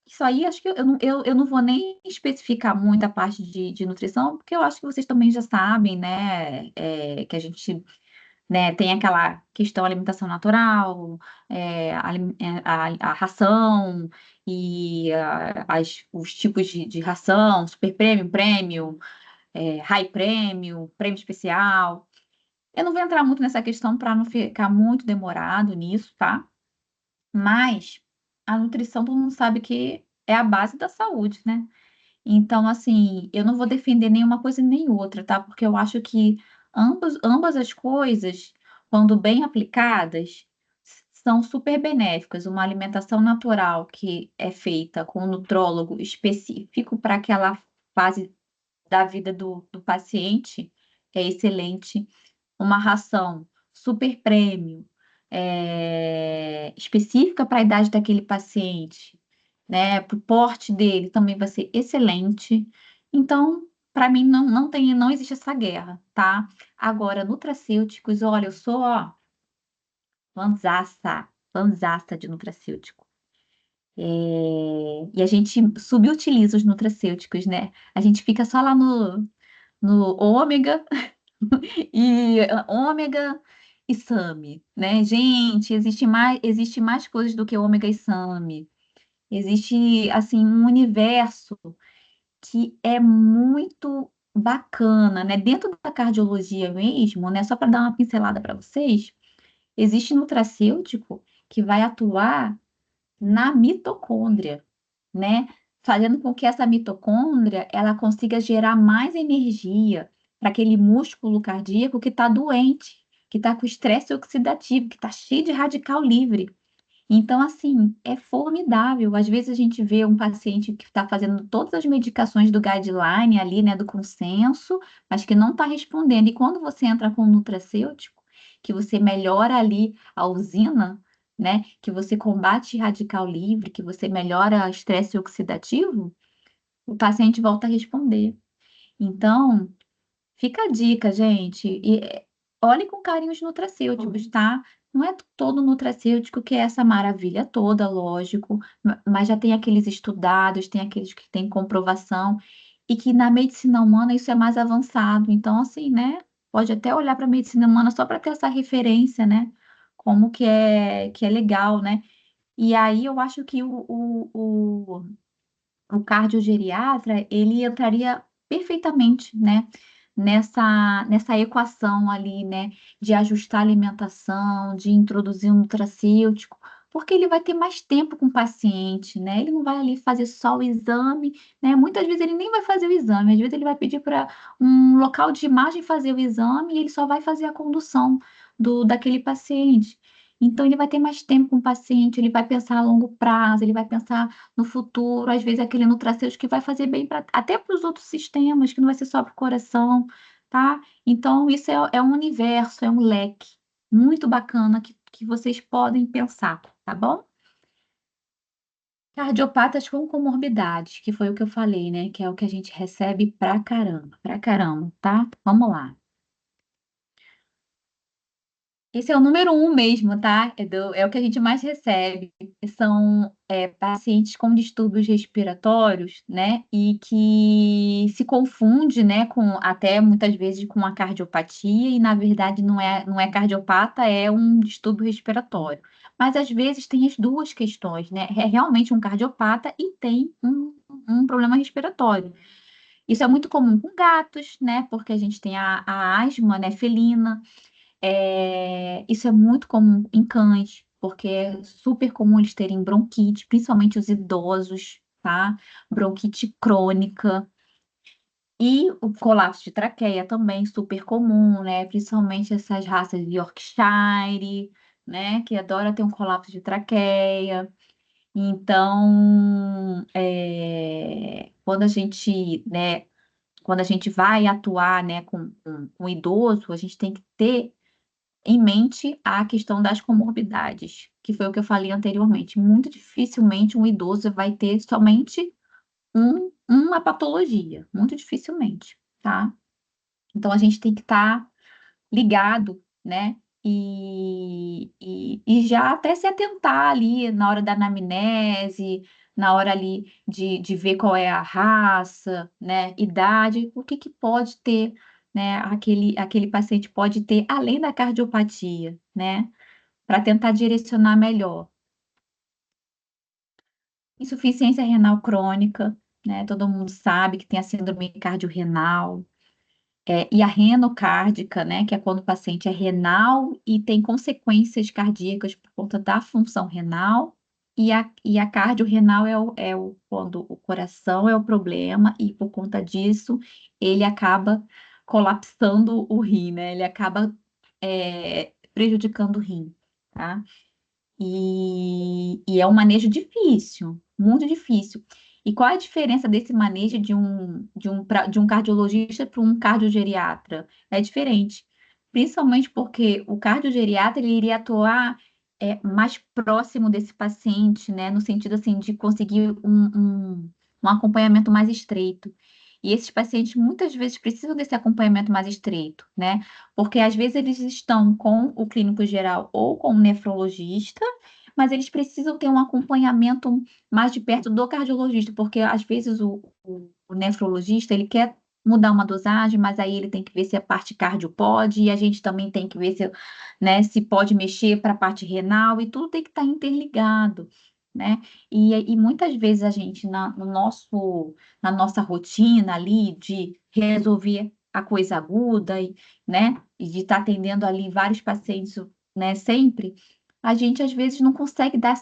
isso aí, acho que eu não vou nem especificar muito a parte de nutrição, porque eu acho que vocês também já sabem, né? Que a gente, né, tem aquela questão alimentação natural, a ração e os tipos de ração, super premium, premium, high premium, prêmio especial. Eu não vou entrar muito nessa questão para não ficar muito demorado nisso, tá? Mas a nutrição todo mundo sabe que é a base da saúde, né? Então, assim, eu não vou defender nenhuma coisa nem outra, tá? Porque eu acho que ambas as coisas, quando bem aplicadas, são super benéficas. Uma alimentação natural que é feita com um nutrólogo específico para aquela fase da vida do paciente é excelente. Uma ração super premium, específica para a idade daquele paciente, né? Para o porte dele também vai ser excelente. Então, para mim, não existe essa guerra, tá? Agora, nutracêuticos, olha, eu sou, ó, fanzaça de nutracêutico. E a gente subutiliza os nutracêuticos, né? A gente fica só lá no ômega e ômega e SAMe, né? Gente, existe mais coisas do que ômega e SAMe. Existe, assim, um universo que é muito bacana, né? Dentro da cardiologia mesmo, né? Só para dar uma pincelada para vocês, existe nutracêutico que vai atuar na mitocôndria, né? Fazendo com que essa mitocôndria ela consiga gerar mais energia para aquele músculo cardíaco que está doente, que está com estresse oxidativo, que está cheio de radical livre. Então, assim, é formidável. Às vezes a gente vê um paciente que está fazendo todas as medicações do guideline ali, né, do consenso, mas que não está respondendo. E quando você entra com o nutracêutico, que você melhora ali a usina, né, que você combate radical livre, que você melhora o estresse oxidativo, o paciente volta a responder. Então, fica a dica, gente. Olhe com carinho os nutracêuticos, tá? Não é todo nutracêutico que é essa maravilha toda, lógico, mas já tem aqueles estudados, tem aqueles que têm comprovação, e que na medicina humana isso é mais avançado. Então, assim, né? Pode até olhar para a medicina humana só para ter essa referência, né? Como que é legal, né? E aí eu acho que o cardiogeriatra, ele entraria perfeitamente, né, nessa equação ali, né, de ajustar a alimentação, de introduzir um nutracêutico, porque ele vai ter mais tempo com o paciente, né? Ele não vai ali fazer só o exame, né? Muitas vezes ele nem vai fazer o exame, às vezes ele vai pedir para um local de imagem fazer o exame e ele só vai fazer a condução daquele paciente. Então, ele vai ter mais tempo com o paciente, ele vai pensar a longo prazo, ele vai pensar no futuro, às vezes aquele nutracêutico que vai fazer bem até para os outros sistemas, que não vai ser só para o coração, tá? Então, isso é um universo, é um leque muito bacana que vocês podem pensar, tá bom? Cardiopatas com comorbidades, que foi o que eu falei, né? Que é o que a gente recebe pra caramba, tá? Vamos lá. Esse é o número um mesmo, tá? É o que a gente mais recebe. São pacientes com distúrbios respiratórios, né? E que se confunde, né? Com até muitas vezes com a cardiopatia e na verdade não é cardiopata, é um distúrbio respiratório. Mas às vezes tem as duas questões, né? É realmente um cardiopata e tem um problema respiratório. Isso é muito comum com gatos, né? Porque a gente tem a asma, né, felina. Isso é muito comum em cães, porque é super comum eles terem bronquite, principalmente os idosos, tá? Bronquite crônica. E o colapso de traqueia também super comum, né? Principalmente essas raças de Yorkshire, né? Que adora ter um colapso de traqueia. Então, quando a gente vai atuar, né, com idoso, a gente tem que ter em mente a questão das comorbidades, que foi o que eu falei anteriormente. Muito dificilmente um idoso vai ter somente uma patologia, muito dificilmente. tá? Então a gente tem que estar ligado, né? E já até se atentar ali na hora da anamnese, na hora ali de ver qual é a raça, né? Idade, o que que pode ter, né? Aquele paciente pode ter além da cardiopatia, né? Para tentar direcionar melhor. Insuficiência renal crônica, né? Todo mundo sabe que tem a síndrome cardiorrenal. E a renocárdica, né, que é quando o paciente é renal e tem consequências cardíacas por conta da função renal, e a cardiorrenal quando o coração é o problema, e por conta disso ele acaba colapsando o rim, né, ele acaba prejudicando o rim, tá? E é um manejo difícil, muito difícil. E qual é a diferença desse manejo de um cardiologista para um cardiogeriatra? É diferente, principalmente porque o cardiogeriatra ele iria atuar mais próximo desse paciente, né? No sentido assim de conseguir um acompanhamento mais estreito. E esses pacientes muitas vezes precisam desse acompanhamento mais estreito, né? Porque às vezes eles estão com o clínico geral ou com o nefrologista, mas eles precisam ter um acompanhamento mais de perto do cardiologista, porque às vezes o nefrologista ele quer mudar uma dosagem, mas aí ele tem que ver se a parte cardio pode, e a gente também tem que ver se, né, se pode mexer para a parte renal, e tudo tem que estar interligado, né? E muitas vezes a gente, na nossa rotina ali de resolver a coisa aguda, né, e de estar atendendo ali vários pacientes, né, sempre, a gente às vezes não consegue dar.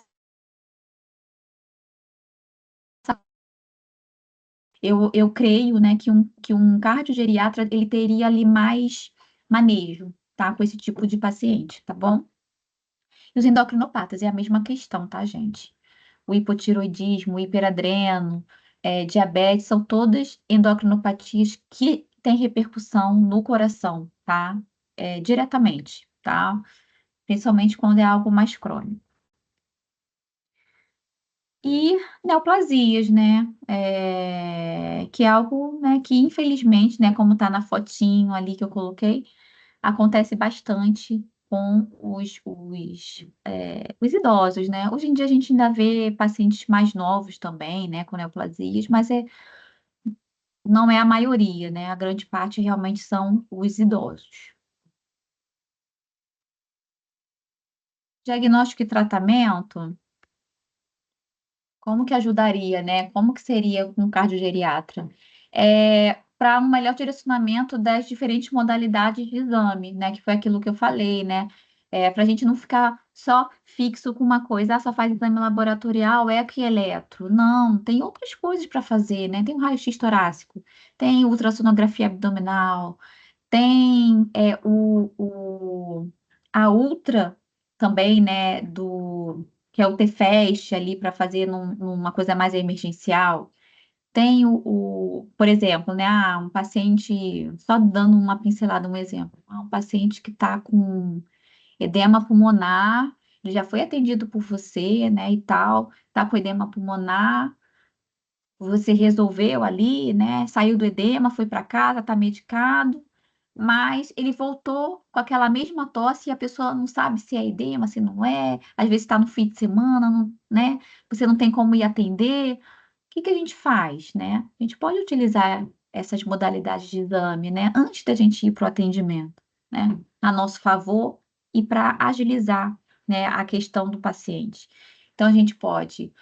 Eu creio, né, que um cardiogeriatra ele teria ali mais manejo, tá, com esse tipo de paciente, tá bom? E os endocrinopatas é a mesma questão, tá, gente? O hipotiroidismo, o hiperadreno, diabetes, são todas endocrinopatias que têm repercussão no coração, tá? Diretamente, tá? Principalmente quando é algo mais crônico. E neoplasias, né? Que é algo, né, que infelizmente, né, como está na fotinho ali que eu coloquei, acontece bastante com os idosos, né? Hoje em dia a gente ainda vê pacientes mais novos também, né, com neoplasias, mas não é a maioria, né? A grande parte realmente são os idosos. Diagnóstico e tratamento. Como que ajudaria, né? Como que seria com um cardiogeriatra? Para um melhor direcionamento das diferentes modalidades de exame, né? Que foi aquilo que eu falei, né? Para a gente não ficar só fixo com uma coisa, só faz exame laboratorial, eco e eletro. Não, tem outras coisas para fazer, né? Tem o raio-x torácico, tem ultrassonografia abdominal, tem a ultra também, né, que é o Tefest ali para fazer numa coisa mais emergencial. Tem por exemplo, né, um paciente, só dando uma pincelada, um exemplo, um paciente que está com edema pulmonar, ele já foi atendido por você, né, e tal, está com edema pulmonar, você resolveu ali, né? Saiu do edema, foi para casa, tá medicado, mas ele voltou com aquela mesma tosse e a pessoa não sabe se é edema, se não é. Às vezes está no fim de semana, né? Você não tem como ir atender. O que que a gente faz, né? A gente pode utilizar essas modalidades de exame, né? Antes da gente ir para o atendimento, né? A nosso favor e para agilizar, né, a questão do paciente. Então, a gente pode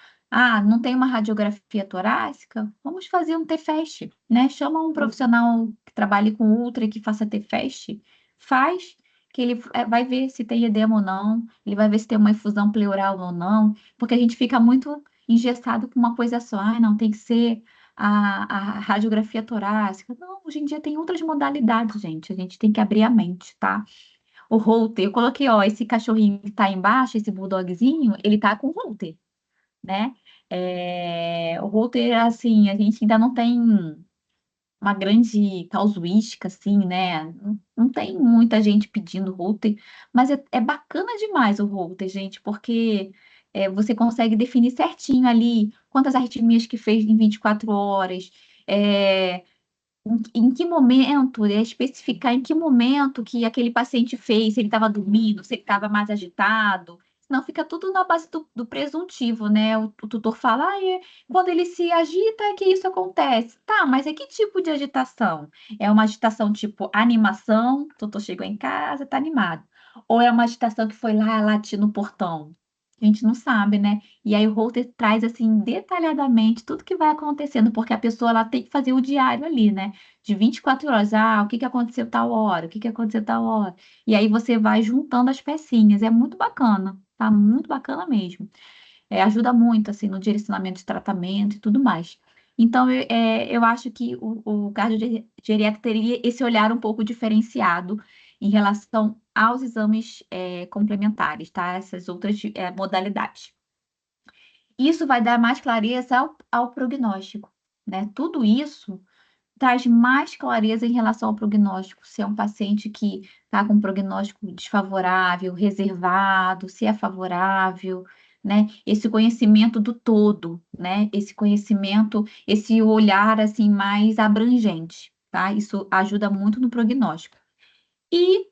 não tem uma radiografia torácica? Vamos fazer um T-FAST, né? Chama um profissional que trabalhe com ultra e que faça T-FAST, faz, que ele vai ver se tem edema ou não, ele vai ver se tem uma infusão pleural ou não, porque a gente fica muito engessado com uma coisa só. Não, tem que ser a radiografia torácica. Não, hoje em dia tem outras modalidades, gente. A gente tem que abrir a mente, tá? O Holter, eu coloquei, ó, esse cachorrinho que tá embaixo, esse bulldogzinho, ele tá com Holter, né? O Holter, assim, a gente ainda não tem uma grande casuística, assim, né? Não tem muita gente pedindo Holter, mas é bacana demais o Holter, gente, porque você consegue definir certinho ali quantas arritmias que fez em 24 horas, é, em que momento, especificar em que momento que aquele paciente fez, se ele estava dormindo, se ele estava mais agitado. Senão fica tudo na base do presuntivo, né? O tutor fala, quando ele se agita é que isso acontece. Tá, mas é que tipo de agitação? É uma agitação tipo animação, o tutor chegou em casa, tá animado. Ou é uma agitação que foi lá latir no portão? A gente não sabe, né? E aí o Holter traz assim detalhadamente tudo que vai acontecendo, porque a pessoa ela tem que fazer o diário ali, né? De 24 horas. O que que aconteceu tal hora? O que que aconteceu tal hora? E aí você vai juntando as pecinhas. É muito bacana, tá? Muito bacana mesmo. Ajuda muito, assim, no direcionamento de tratamento e tudo mais. Então, eu acho que o cardiogeriatra teria esse olhar um pouco diferenciado em relação aos exames, complementares, tá? Essas outras, modalidades. Isso vai dar mais clareza ao prognóstico, né? Tudo isso traz mais clareza em relação ao prognóstico, se é um paciente que está com um prognóstico desfavorável, reservado, se é favorável, né? Esse conhecimento do todo, né? Esse conhecimento, esse olhar assim mais abrangente, tá? Isso ajuda muito no prognóstico. E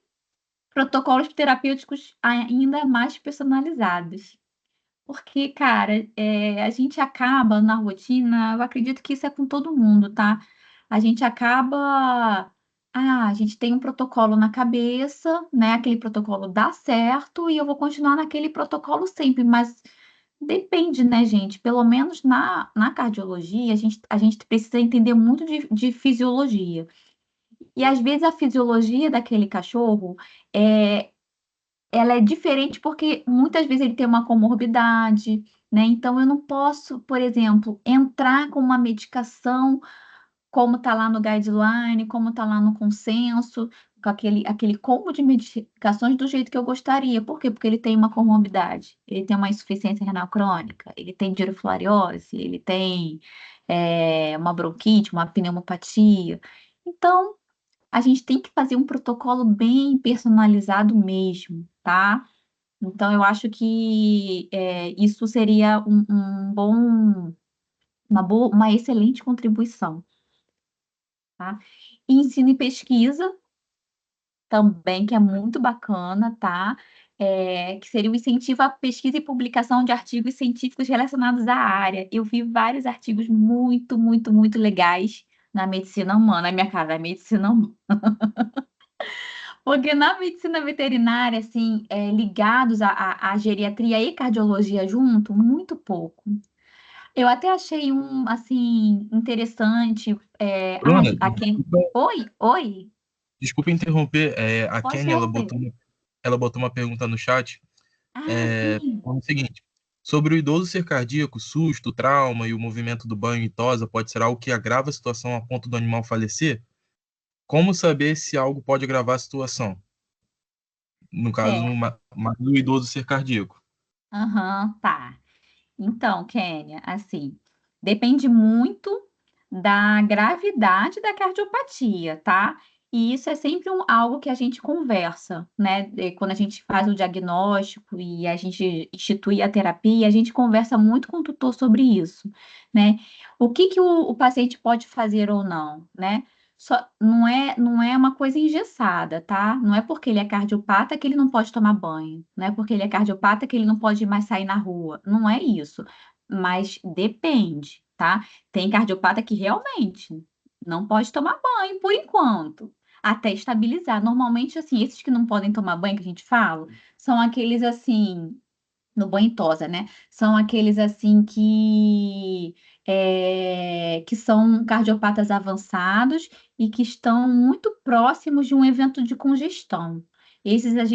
protocolos terapêuticos ainda mais personalizados. Porque, cara, a gente acaba na rotina, eu acredito que isso é com todo mundo, tá? A gente acaba. A gente tem um protocolo na cabeça, né? Aquele protocolo dá certo e eu vou continuar naquele protocolo sempre, mas depende, né, gente? Pelo menos na cardiologia, a gente precisa entender muito de fisiologia. E às vezes a fisiologia daquele cachorro é, ela é diferente porque muitas vezes ele tem uma comorbidade, né? Então eu não posso, por exemplo, entrar com uma medicação como está lá no guideline, como está lá no consenso, com aquele combo de medicações do jeito que eu gostaria. Por quê? Porque ele tem uma comorbidade, ele tem uma insuficiência renal crônica, ele tem dirofilariose, ele tem uma bronquite, uma pneumopatia. Então, a gente tem que fazer um protocolo bem personalizado mesmo, tá? Então, eu acho que isso seria uma excelente contribuição, tá? E ensino e pesquisa também, que é muito bacana, tá? Que seria o incentivo à pesquisa e publicação de artigos científicos relacionados à área. Eu vi vários artigos muito, muito, muito legais na medicina humana, na minha cara, na medicina humana. Porque na medicina veterinária, assim, ligados à geriatria e cardiologia junto, muito pouco. Eu até achei um, assim, interessante. Bruna, A quem. Oi, oi, desculpa interromper. A pode Kenny, interromper. ela botou uma pergunta no chat. Sim. Falando o seguinte: sobre o idoso ser cardíaco, susto, trauma e o movimento do banho e tosa pode ser algo que agrava a situação a ponto do animal falecer? Como saber se algo pode agravar a situação? No caso, É, do idoso ser cardíaco. aham, tá. Então, Kênia, assim, depende muito da gravidade da cardiopatia, tá? E isso é sempre algo que a gente conversa, né? Quando a gente faz o diagnóstico e a gente institui a terapia, a gente conversa muito com o tutor sobre isso, né? O que que o paciente pode fazer ou não, né? Não é uma coisa engessada, tá? Não é porque ele é cardiopata que ele não pode tomar banho, não é porque ele é cardiopata que ele não pode mais sair na rua, não é isso. Mas depende, tá? Tem cardiopata que realmente não pode tomar banho por enquanto, até estabilizar. Normalmente, assim, esses que não podem tomar banho que a gente fala, são aqueles assim no banho tosa, né? São aqueles assim que são cardiopatas avançados e que estão muito próximos de um evento de congestão.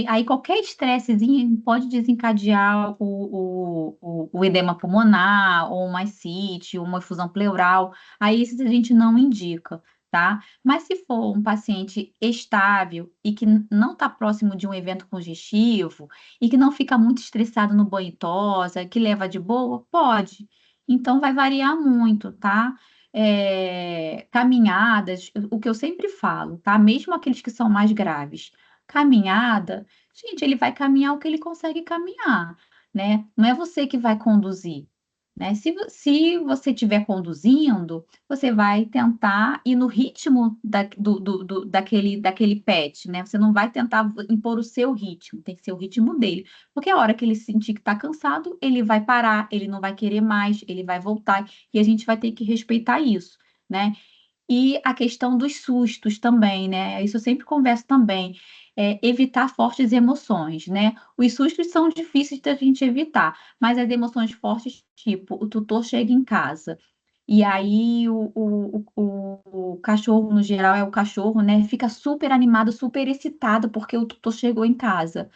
Aí qualquer estressezinho pode desencadear o edema pulmonar, ou uma ascite, ou uma efusão pleural. Aí esses a gente não indica, tá? Mas se for um paciente estável e que não está próximo de um evento congestivo, e que não fica muito estressado no banho e tosa, que leva de boa? Pode. Então vai variar muito, tá? Caminhadas, o que eu sempre falo, tá? Mesmo aqueles que são mais graves. Caminhada, gente, ele vai caminhar o que ele consegue caminhar, né? Não é você que vai conduzir. né? Se você estiver conduzindo, você vai tentar ir no ritmo daquele pet, né? Você não vai tentar impor o seu ritmo, tem que ser o ritmo dele. Porque a hora que ele sentir que está cansado, ele vai parar, ele não vai querer mais, ele vai voltar, e a gente vai ter que respeitar isso, né? E a questão dos sustos também, né? Isso eu sempre converso também. Evitar fortes emoções, né? Os sustos são difíceis da gente evitar, mas as emoções fortes, tipo, o tutor chega em casa e aí o cachorro, no geral, é o cachorro, né? Fica super animado, super excitado porque o tutor chegou em casa.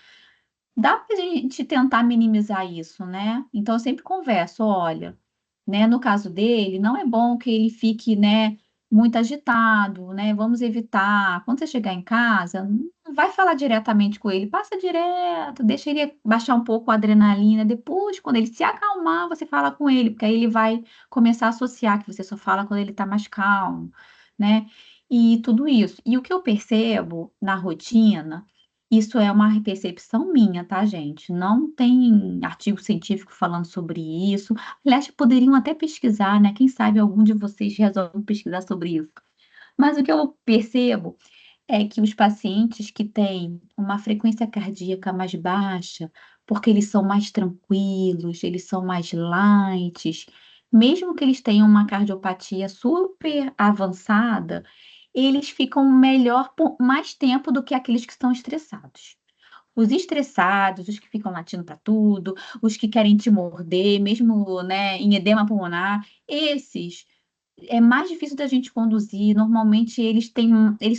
Dá para a gente tentar minimizar isso, né? Então, eu sempre converso, olha, né, no caso dele, não é bom que ele fique, né, muito agitado, né? Vamos evitar. Quando você chegar em casa, não vai falar diretamente com ele, passa direto, deixa ele baixar um pouco a adrenalina. Depois, quando ele se acalmar, você fala com ele, porque aí ele vai começar a associar que você só fala quando ele está mais calmo, né? E tudo isso. E o que eu percebo na rotina. Isso é uma percepção minha, tá, gente? Não tem artigo científico falando sobre isso. Aliás, poderiam até pesquisar, né? Quem sabe algum de vocês resolve pesquisar sobre isso. Mas o que eu percebo é que os pacientes que têm uma frequência cardíaca mais baixa, porque eles são mais tranquilos, eles são mais light, mesmo que eles tenham uma cardiopatia super avançada, eles ficam melhor por mais tempo do que aqueles que estão estressados. Os estressados, os que ficam latindo para tudo, os que querem te morder, mesmo, né, em edema pulmonar, esses é mais difícil da gente conduzir. Normalmente eles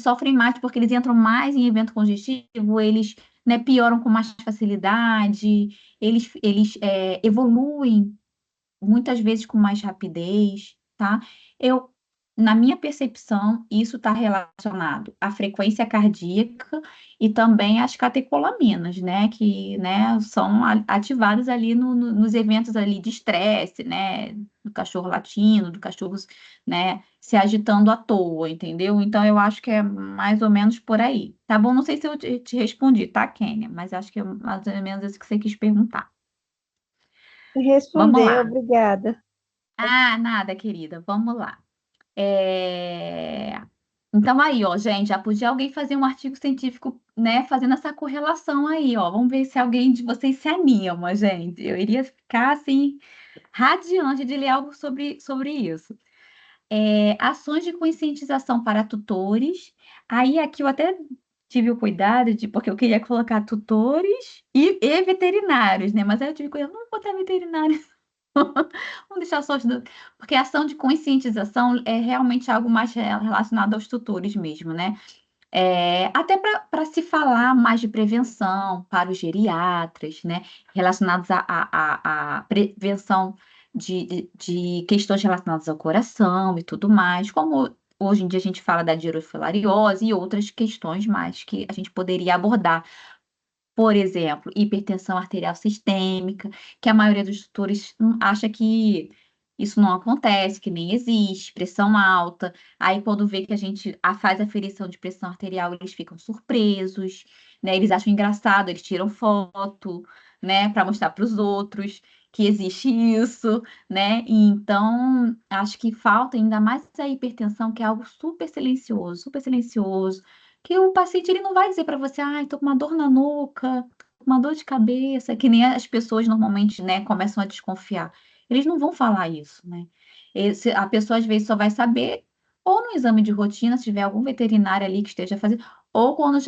sofrem mais porque eles entram mais em evento congestivo, eles, né, pioram com mais facilidade, eles evoluem muitas vezes com mais rapidez, tá? Eu, na minha percepção, isso está relacionado à frequência cardíaca e também às catecolaminas, né? Que, né, são ativadas ali nos eventos ali de estresse, né? Do cachorro latindo, do cachorro, né, se agitando à toa, entendeu? Então, eu acho que é mais ou menos por aí. Tá bom? Não sei se eu te respondi, tá, Kênia? Mas acho que é mais ou menos isso que você quis perguntar. Vamos Responder, lá. obrigada. Ah, nada, querida. Vamos lá. É, Então aí, ó, gente, já podia alguém fazer um artigo científico, né, fazendo essa correlação aí, ó. Vamos ver se alguém de vocês se anima, gente. Eu iria ficar assim radiante de ler algo sobre isso. Ações de conscientização para tutores. Aí aqui eu até tive o cuidado de, porque eu queria colocar tutores e veterinários, né? Mas aí eu tive cuidado, não vou botar veterinário. Vamos deixar só porque a ação de conscientização é realmente algo mais relacionado aos tutores mesmo, né? Até para se falar mais de prevenção para os geriatras, né? Relacionados à prevenção de questões relacionadas ao coração e tudo mais, como hoje em dia a gente fala da dirofilariose e outras questões mais que a gente poderia abordar. Por exemplo, hipertensão arterial sistêmica, que a maioria dos tutores acha que isso não acontece, que nem existe, pressão alta. Aí, quando vê que a gente faz aferição de pressão arterial, eles ficam surpresos, né? Eles acham engraçado, eles tiram foto, né, para mostrar para os outros que existe isso, né? E então, acho que falta ainda mais a hipertensão, que é algo super silencioso, que o paciente ele não vai dizer para você, ai, tô com uma dor na nuca, tô com uma dor de cabeça, que nem as pessoas normalmente, né, começam a desconfiar. Eles não vão falar isso, né? A pessoa às vezes só vai saber ou no exame de rotina, se tiver algum veterinário ali que esteja fazendo, ou quando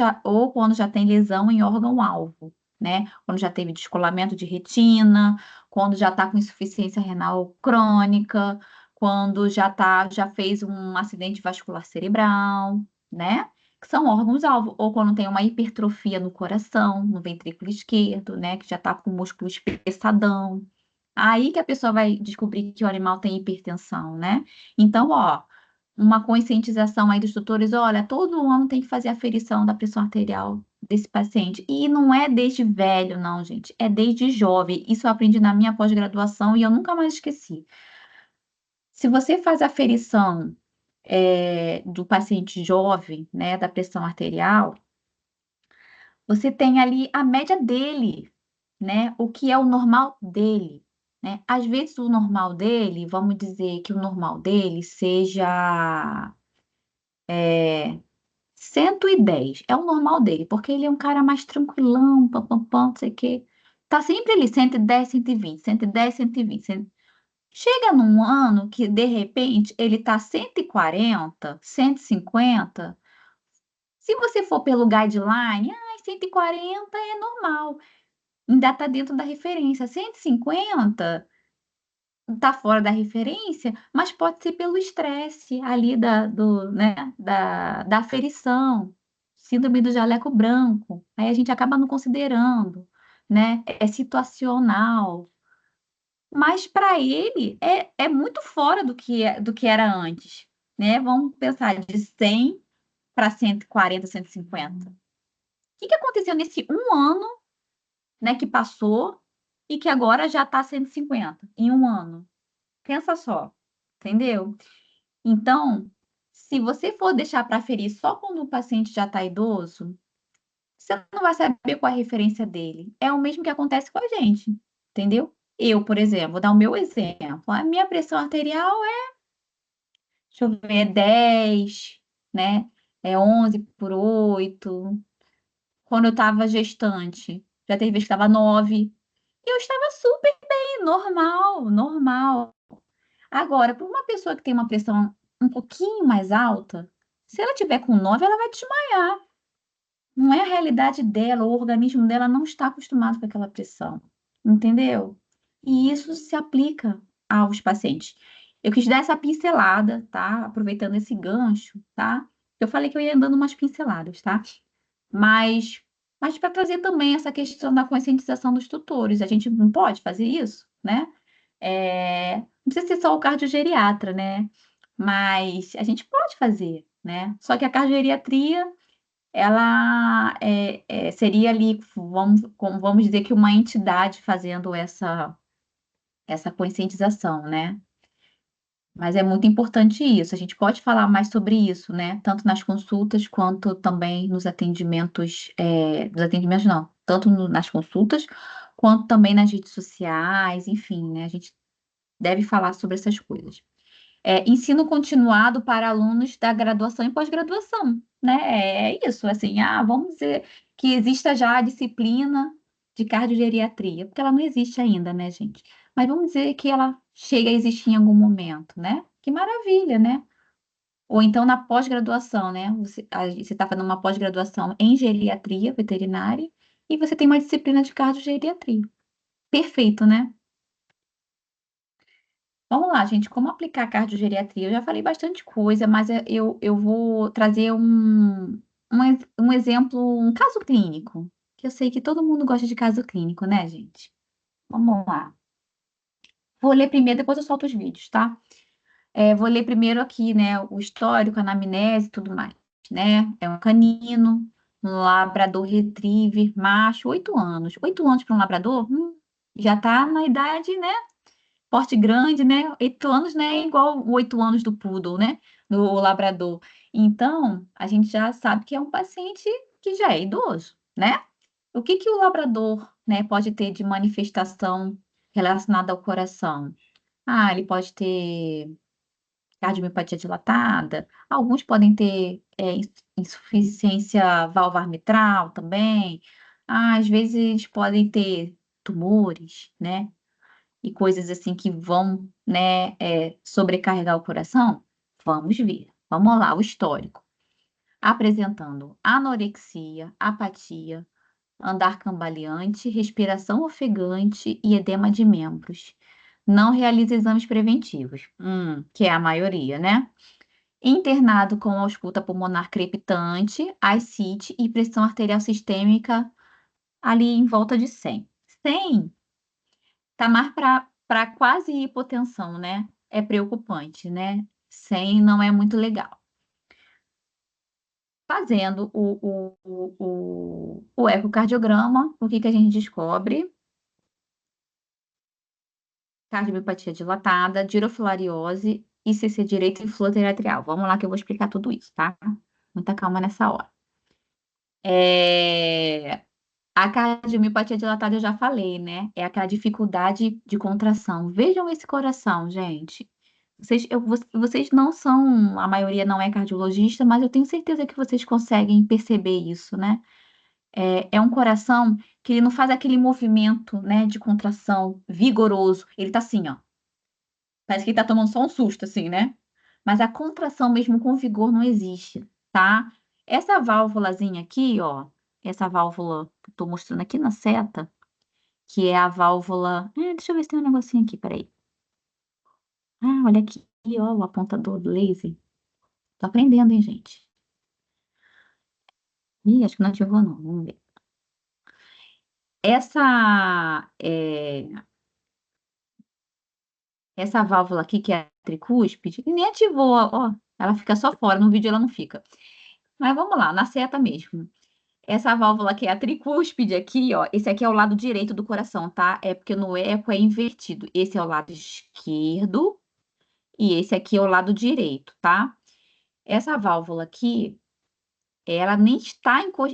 já tem lesão em órgão-alvo, né? Quando já teve descolamento de retina, quando já está com insuficiência renal crônica, quando já fez um acidente vascular cerebral, né? Que são órgãos-alvo, ou quando tem uma hipertrofia no coração, no ventrículo esquerdo, né, que já está com o músculo espessadão. Aí que a pessoa vai descobrir que o animal tem hipertensão, né? Então, ó, uma conscientização aí dos tutores, olha, todo ano tem que fazer a aferição da pressão arterial desse paciente. E não é desde velho, não, gente, é desde jovem. Isso eu aprendi na minha pós-graduação e eu nunca mais esqueci. Se você faz a aferição do paciente jovem, né, da pressão arterial, você tem ali a média dele, né? O que é o normal dele. né? Às vezes o normal dele, vamos dizer que o normal dele seja 110, é o normal dele, porque ele é um cara mais tranquilão, pam, pam, pam, não sei o quê. Tá sempre ali, 110, 120, 110, 120. Chega num ano que, de repente, ele tá 140, 150. Se você for pelo guideline, 140 é normal, ainda tá dentro da referência. 150 tá fora da referência, mas pode ser pelo estresse ali da aferição, síndrome do jaleco branco. Aí a gente acaba não considerando, né? É situacional. Mas para ele é muito fora do que era antes, né? Vamos pensar de 100 para 140, 150. O que que aconteceu nesse um ano, né, que passou e que agora já está 150 em um ano? Pensa só, entendeu? Então, se você for deixar para ferir só quando o paciente já está idoso, você não vai saber qual é a referência dele. É o mesmo que acontece com a gente, entendeu? Eu, por exemplo, vou dar o meu exemplo. A minha pressão arterial deixa eu ver, é 10, né? É 11/8. Quando eu estava gestante, já teve vez que estava 9. E eu estava super bem, normal, normal. Agora, para uma pessoa que tem uma pressão um pouquinho mais alta, se ela tiver com 9, ela vai desmaiar. Não é a realidade dela, o organismo dela não está acostumado com aquela pressão, entendeu? E isso se aplica aos pacientes. Eu quis dar essa pincelada, tá? Aproveitando esse gancho, tá? Eu falei que eu ia dando umas pinceladas, tá? Mas, mas para trazer também essa questão da conscientização dos tutores, a gente não pode fazer isso, né? Não precisa ser só o cardiogeriatra, né? Mas a gente pode fazer, né? Só que a cardiogeriatria ela seria ali, vamos dizer que uma entidade fazendo essa conscientização, né? Mas é muito importante isso. A gente pode falar mais sobre isso, né? Tanto nas consultas quanto também nos atendimentos não, tanto nas consultas quanto também nas redes sociais, enfim, né? A gente deve falar sobre essas coisas. Ensino continuado para alunos da graduação e pós-graduação, né? É isso, assim, vamos dizer que exista já a disciplina de cardiogeriatria, porque ela não existe ainda, né, gente? Mas vamos dizer que ela chega a existir em algum momento, né? Que maravilha, né? Ou então na pós-graduação, né? Você está fazendo uma pós-graduação em geriatria veterinária e você tem uma disciplina de cardiogeriatria. Perfeito, né? Vamos lá, gente, como aplicar a cardiogeriatria? Eu já falei bastante coisa, mas eu vou trazer um exemplo, um caso clínico, que eu sei que todo mundo gosta de caso clínico, né, gente? Vamos lá. Vou ler primeiro, depois eu solto os vídeos, tá? Vou ler primeiro aqui, né, o histórico, a anamnese e tudo mais, né? É um canino, um labrador retriever, macho, 8 anos. 8 anos para um labrador? Já tá na idade, né? Porte grande, né? 8 anos, né? É igual 8 anos do poodle, né? Do labrador. Então, a gente já sabe que é um paciente que já é idoso, né? O que que o labrador, né, pode ter de manifestação relacionada ao coração? Ele pode ter cardiomiopatia dilatada. Alguns podem ter insuficiência valvar mitral também. Às vezes eles podem ter tumores, né? E coisas assim que vão, né, sobrecarregar o coração? Vamos ver. Vamos lá, o histórico. Apresentando anorexia, apatia, andar cambaleante, respiração ofegante e edema de membros. Não realiza exames preventivos, que é a maioria, né? Internado com ausculta pulmonar crepitante, ascite e pressão arterial sistêmica ali em volta de 100. 100 tá mais para quase hipotensão, né? É preocupante, né? 100 não é muito legal. Fazendo o ecocardiograma, o que que a gente descobre? Cardiomiopatia dilatada, girofilariose, ICC direito e flúor arterial. Vamos lá que eu vou explicar tudo isso, tá? Muita calma nessa hora. É, A cardiomiopatia dilatada eu já falei, né? É aquela dificuldade de contração. Vejam esse coração, gente. Vocês não são, a maioria não é cardiologista, mas eu tenho certeza que vocês conseguem perceber isso, né? É um coração que ele não faz aquele movimento, né, de contração vigoroso. Ele tá assim, ó. Parece que ele tá tomando só um susto, assim, né? Mas a contração mesmo com vigor não existe, tá? Essa válvulazinha aqui, ó, essa válvula que eu tô mostrando aqui na seta, que é a válvula. Deixa eu ver se tem um negocinho aqui, peraí. Olha aqui, ó, o apontador do laser. Tô aprendendo, hein, gente? Ih, acho que não ativou, não. Vamos ver. Essa, essa válvula aqui, que é a tricúspide, e nem ativou, ó. Ela fica só fora, no vídeo ela não fica. Mas vamos lá, na seta mesmo. Essa válvula que é a tricúspide aqui, ó, esse aqui é o lado direito do coração, tá? É porque no eco é invertido. Esse é o lado esquerdo e esse aqui é o lado direito, tá? Essa válvula aqui, ela nem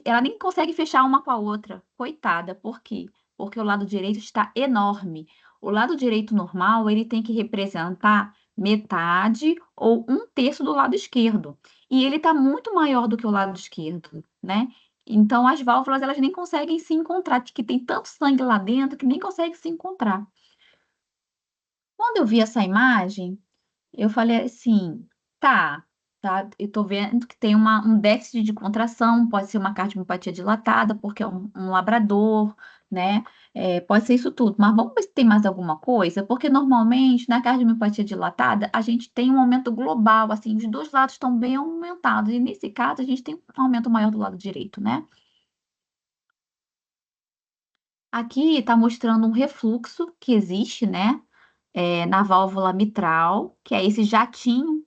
ela nem consegue fechar uma com a outra. Coitada, por quê? Porque o lado direito está enorme. O lado direito normal, ele tem que representar metade ou um terço do lado esquerdo. E ele está muito maior do que o lado esquerdo, né? Então, as válvulas, elas nem conseguem se encontrar, porque tem tanto sangue lá dentro que nem consegue se encontrar. Quando eu vi essa imagem, eu falei assim, tá, eu tô vendo que tem um déficit de contração, pode ser uma cardiomiopatia dilatada, porque é um labrador, né? Pode ser isso tudo, mas vamos ver se tem mais alguma coisa, porque normalmente na cardiomiopatia dilatada a gente tem um aumento global, assim, os dois lados estão bem aumentados, e nesse caso a gente tem um aumento maior do lado direito, né? Aqui está mostrando um refluxo que existe, né? Na válvula mitral, que é esse jatinho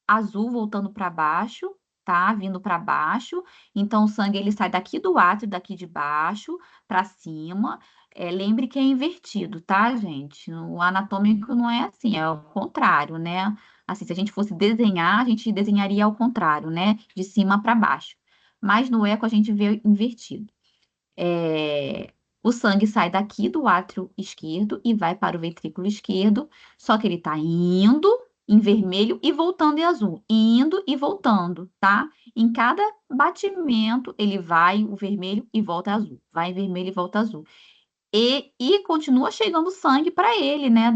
azul voltando para baixo, tá? Vindo para baixo. Então, o sangue ele sai daqui do átrio, daqui de baixo para cima. Lembre que é invertido, tá, gente? O anatômico não é assim, é o contrário, né? Assim, se a gente fosse desenhar, a gente desenharia ao contrário, né? De cima para baixo. Mas no eco a gente vê invertido. O sangue sai daqui do átrio esquerdo e vai para o ventrículo esquerdo, só que ele está indo em vermelho e voltando em azul, indo e voltando, tá? Em cada batimento, ele vai o vermelho e volta azul, vai em vermelho e volta azul. E continua chegando sangue para ele, né,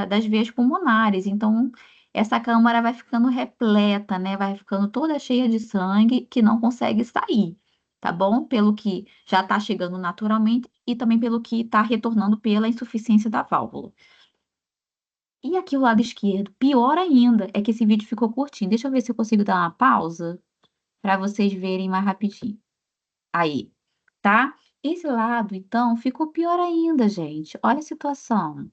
das veias pulmonares. Então, essa câmara vai ficando repleta, né, vai ficando toda cheia de sangue que não consegue sair, tá bom? Pelo que já está chegando naturalmente e também pelo que está retornando pela insuficiência da válvula. E aqui o lado esquerdo, pior ainda, é que esse vídeo ficou curtinho. Deixa eu ver se eu consigo dar uma pausa para vocês verem mais rapidinho. Aí, tá? Esse lado, então, ficou pior ainda, gente. Olha a situação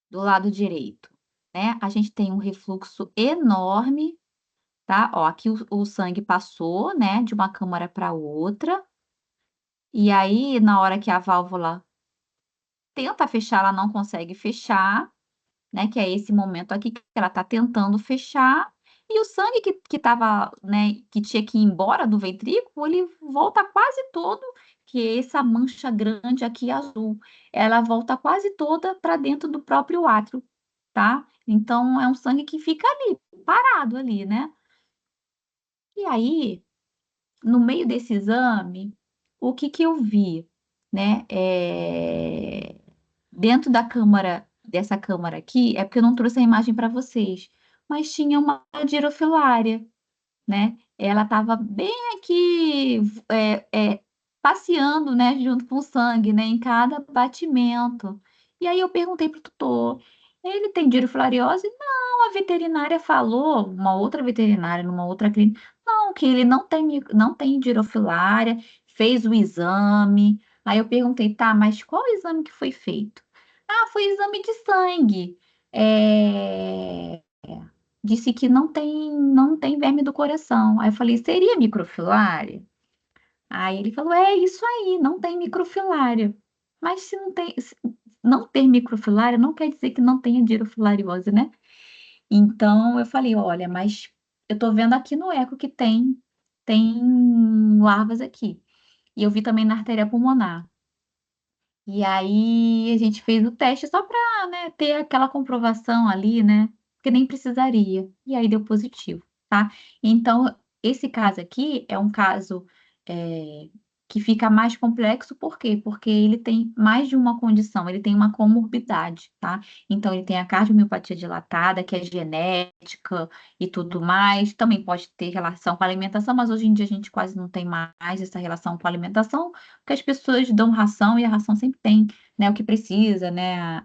do lado direito, né? A gente tem um refluxo enorme, tá? Ó, aqui o sangue passou, né, de uma câmara para outra. E aí, na hora que a válvula tenta fechar, ela não consegue fechar, né? Que é esse momento aqui que ela tá tentando fechar. E o sangue que tava, né, que tinha que ir embora do ventrículo, ele volta quase todo, que é essa mancha grande aqui azul, ela volta quase toda para dentro do próprio átrio, tá? Então é um sangue que fica ali, parado ali, né? E aí, no meio desse exame, o que que eu vi, né? Dentro da câmara, dessa câmara aqui, é porque eu não trouxe a imagem para vocês, mas tinha uma girofilária, né? Ela estava bem aqui, passeando, né, junto com o sangue, né, em cada batimento. E aí eu perguntei pro tutor, ele tem girofilariose? Não, a veterinária falou, uma outra veterinária numa outra clínica, não, que ele não tem girofilária, fez o exame. Aí eu perguntei, tá, mas qual o exame que foi feito? Ah, foi exame de sangue. É, disse que não tem verme do coração. Aí eu falei, seria microfilária? Aí ele falou, é isso aí, não tem microfilária. Mas se não tem, se não ter microfilária não quer dizer que não tenha girofilariose, né? Então eu falei, olha, mas eu tô vendo aqui no eco que tem larvas aqui. E eu vi também na artéria pulmonar. E aí a gente fez o teste só para, né, ter aquela comprovação ali, né? Porque nem precisaria. E aí deu positivo, tá? Então, esse caso aqui é um caso é, que fica mais complexo, por quê? Porque ele tem mais de uma condição, ele tem uma comorbidade, tá? Então, ele tem a cardiomiopatia dilatada, que é genética e tudo mais. Também pode ter relação com a alimentação, mas hoje em dia a gente quase não tem mais essa relação com a alimentação porque as pessoas dão ração e a ração sempre tem, né, o que precisa, né,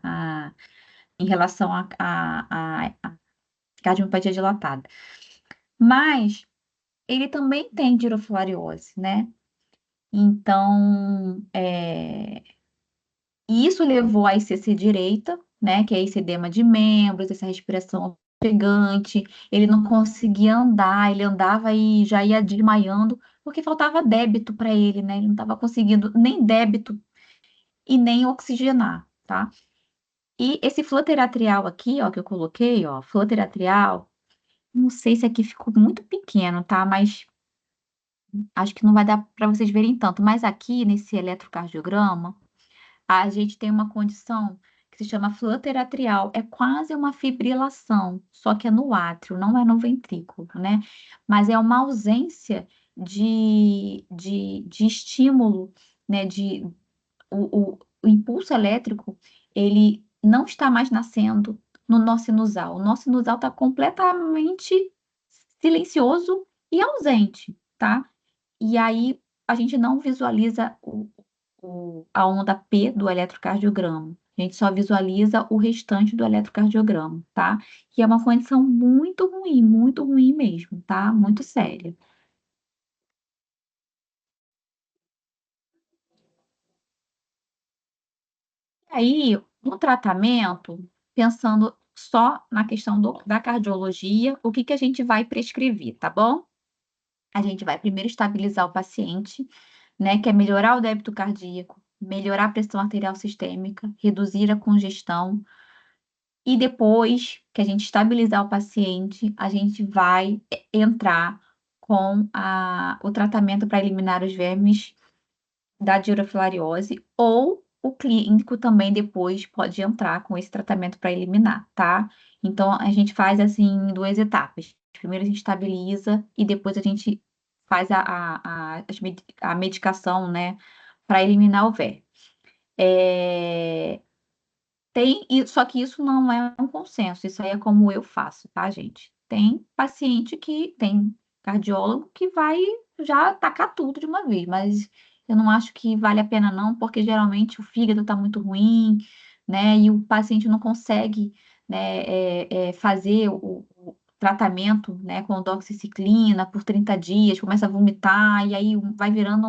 em relação a cardiomiopatia dilatada. Mas ele também tem dirofilariose, né? Então, e isso levou à ICC direita, né, que é esse edema de membros, essa respiração ofegante, ele não conseguia andar, ele andava e já ia desmaiando, porque faltava débito para ele, né? Ele não estava conseguindo nem débito e nem oxigenar, tá? E esse flúter atrial aqui, ó, que eu coloquei, ó, flúter atrial, não sei se aqui ficou muito pequeno, tá? Mas acho que não vai dar para vocês verem tanto. Mas aqui, nesse eletrocardiograma, a gente tem uma condição que se chama flúter atrial. É quase uma fibrilação, só que é no átrio, não é no ventrículo, né? Mas é uma ausência de estímulo, né? O impulso elétrico, ele não está mais nascendo no nó sinusal. O nó sinusal está completamente silencioso e ausente, tá? E aí a gente não visualiza a onda P do eletrocardiograma. A gente só visualiza o restante do eletrocardiograma, tá? Que é uma condição muito ruim mesmo, tá? Muito séria. Aí, no tratamento, pensando só na questão da cardiologia, o que que a gente vai prescrever, tá bom? A gente vai primeiro estabilizar o paciente, né, que é melhorar o débito cardíaco, melhorar a pressão arterial sistêmica, reduzir a congestão, e depois que a gente estabilizar o paciente, a gente vai entrar com o tratamento para eliminar os vermes da dirofilariose, ou o clínico também depois pode entrar com esse tratamento para eliminar, tá? Então, a gente faz assim em duas etapas. Primeiro a gente estabiliza e depois a gente faz a medicação, né, para eliminar o verme. É, só que isso não é um consenso, isso aí é como eu faço, tá, gente? Tem paciente que tem cardiólogo que vai já tacar tudo de uma vez, mas eu não acho que vale a pena não, porque geralmente o fígado está muito ruim, né? E o paciente não consegue, né, fazer o tratamento, né, com doxiciclina por 30 dias, começa a vomitar, e aí vai virando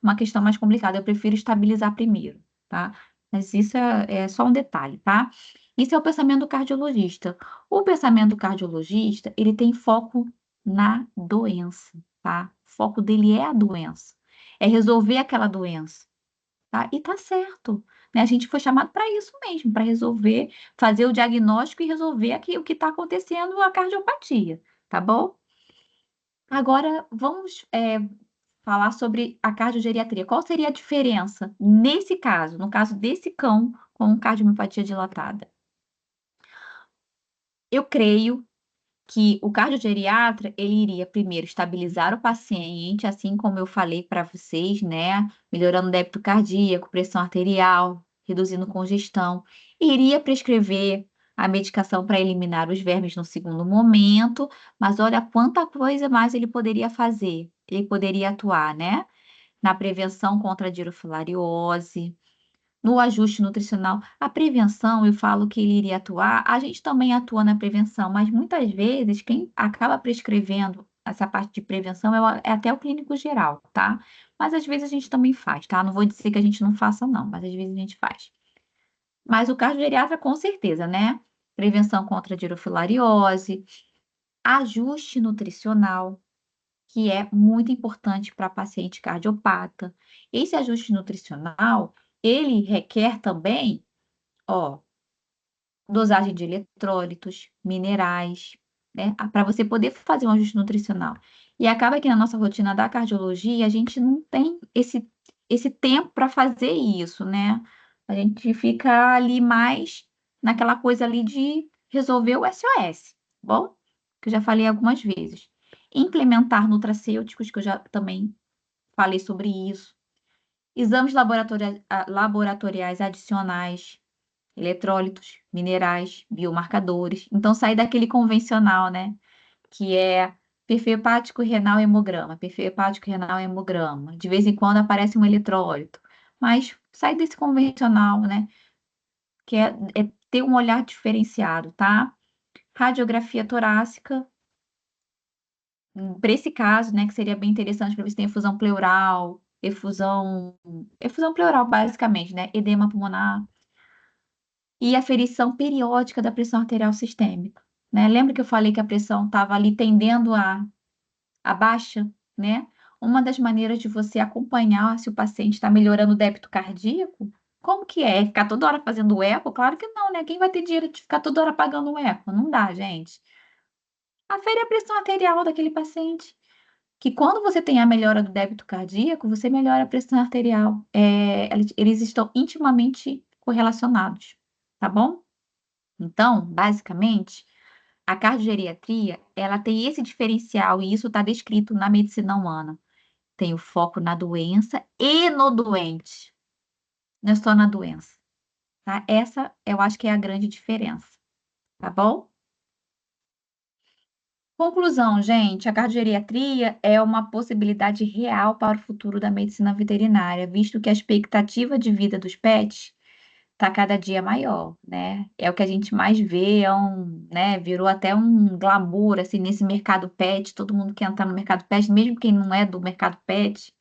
uma questão mais complicada. Eu prefiro estabilizar primeiro, tá? Mas isso é só um detalhe, tá? Isso é o pensamento do cardiologista. O pensamento do cardiologista, ele tem foco na doença, tá? O foco dele é a doença. É resolver aquela doença, tá? E tá certo, né? A gente foi chamado para isso mesmo, para resolver, fazer o diagnóstico e resolver aqui o que está acontecendo, a cardiopatia, tá bom? Agora, vamos falar sobre a cardiogeriatria. Qual seria a diferença nesse caso, no caso desse cão com cardiomiopatia dilatada? Eu creio que o cardiogeriatra, ele iria primeiro estabilizar o paciente, assim como eu falei para vocês, né? Melhorando o débito cardíaco, pressão arterial, reduzindo congestão. Iria prescrever a medicação para eliminar os vermes no segundo momento, mas olha quanta coisa mais ele poderia fazer. Ele poderia atuar, né? Na prevenção contra a dirofilariose, no ajuste nutricional. A prevenção, eu falo que ele iria atuar, a gente também atua na prevenção, mas muitas vezes quem acaba prescrevendo essa parte de prevenção é até o clínico geral, tá? Mas às vezes a gente também faz, tá? Não vou dizer que a gente não faça, não, mas às vezes a gente faz. Mas o cardiogeriatra, com certeza, né? Prevenção contra a dirofilariose, ajuste nutricional, que é muito importante para paciente cardiopata. Esse ajuste nutricional, ele requer também, ó, dosagem de eletrólitos, minerais, né, para você poder fazer um ajuste nutricional. E acaba que na nossa rotina da cardiologia, a gente não tem esse esse tempo para fazer isso, né? A gente fica ali mais naquela coisa ali de resolver o SOS, bom? Que eu já falei algumas vezes. Implementar nutracêuticos, que eu já também falei sobre isso. Exames laboratoriais adicionais, eletrólitos, minerais, biomarcadores. Então, sair daquele convencional, né? Que é perfil hepático renal hemograma, perfil hepático renal hemograma. De vez em quando aparece um eletrólito, mas sai desse convencional, né? Que é ter um olhar diferenciado, tá? Radiografia torácica, para esse caso, né, que seria bem interessante para ver se tem efusão pleural, efusão pleural, basicamente, né? Edema pulmonar e aferição periódica da pressão arterial sistêmica, né? Lembra que eu falei que a pressão estava ali tendendo a baixa, né? Uma das maneiras de você acompanhar se o paciente está melhorando o débito cardíaco, como que é? Ficar toda hora fazendo eco? Claro que não, né? Quem vai ter dinheiro de ficar toda hora pagando um eco? Não dá, gente. Afere a pressão arterial daquele paciente. Que quando você tem a melhora do débito cardíaco, você melhora a pressão arterial. Eles estão intimamente correlacionados, tá bom? Então, basicamente, a cardiogeriatria, ela tem esse diferencial e isso está descrito na medicina humana. Tem o foco na doença e no doente, não é só na doença, tá? Essa eu acho que é a grande diferença, tá bom? Conclusão, gente, a cardiogeriatria é uma possibilidade real para o futuro da medicina veterinária, visto que a expectativa de vida dos pets está cada dia maior, né? É o que a gente mais vê, né, virou até um glamour, assim, nesse mercado pet, todo mundo quer entrar no mercado pet, mesmo quem não é do mercado pet,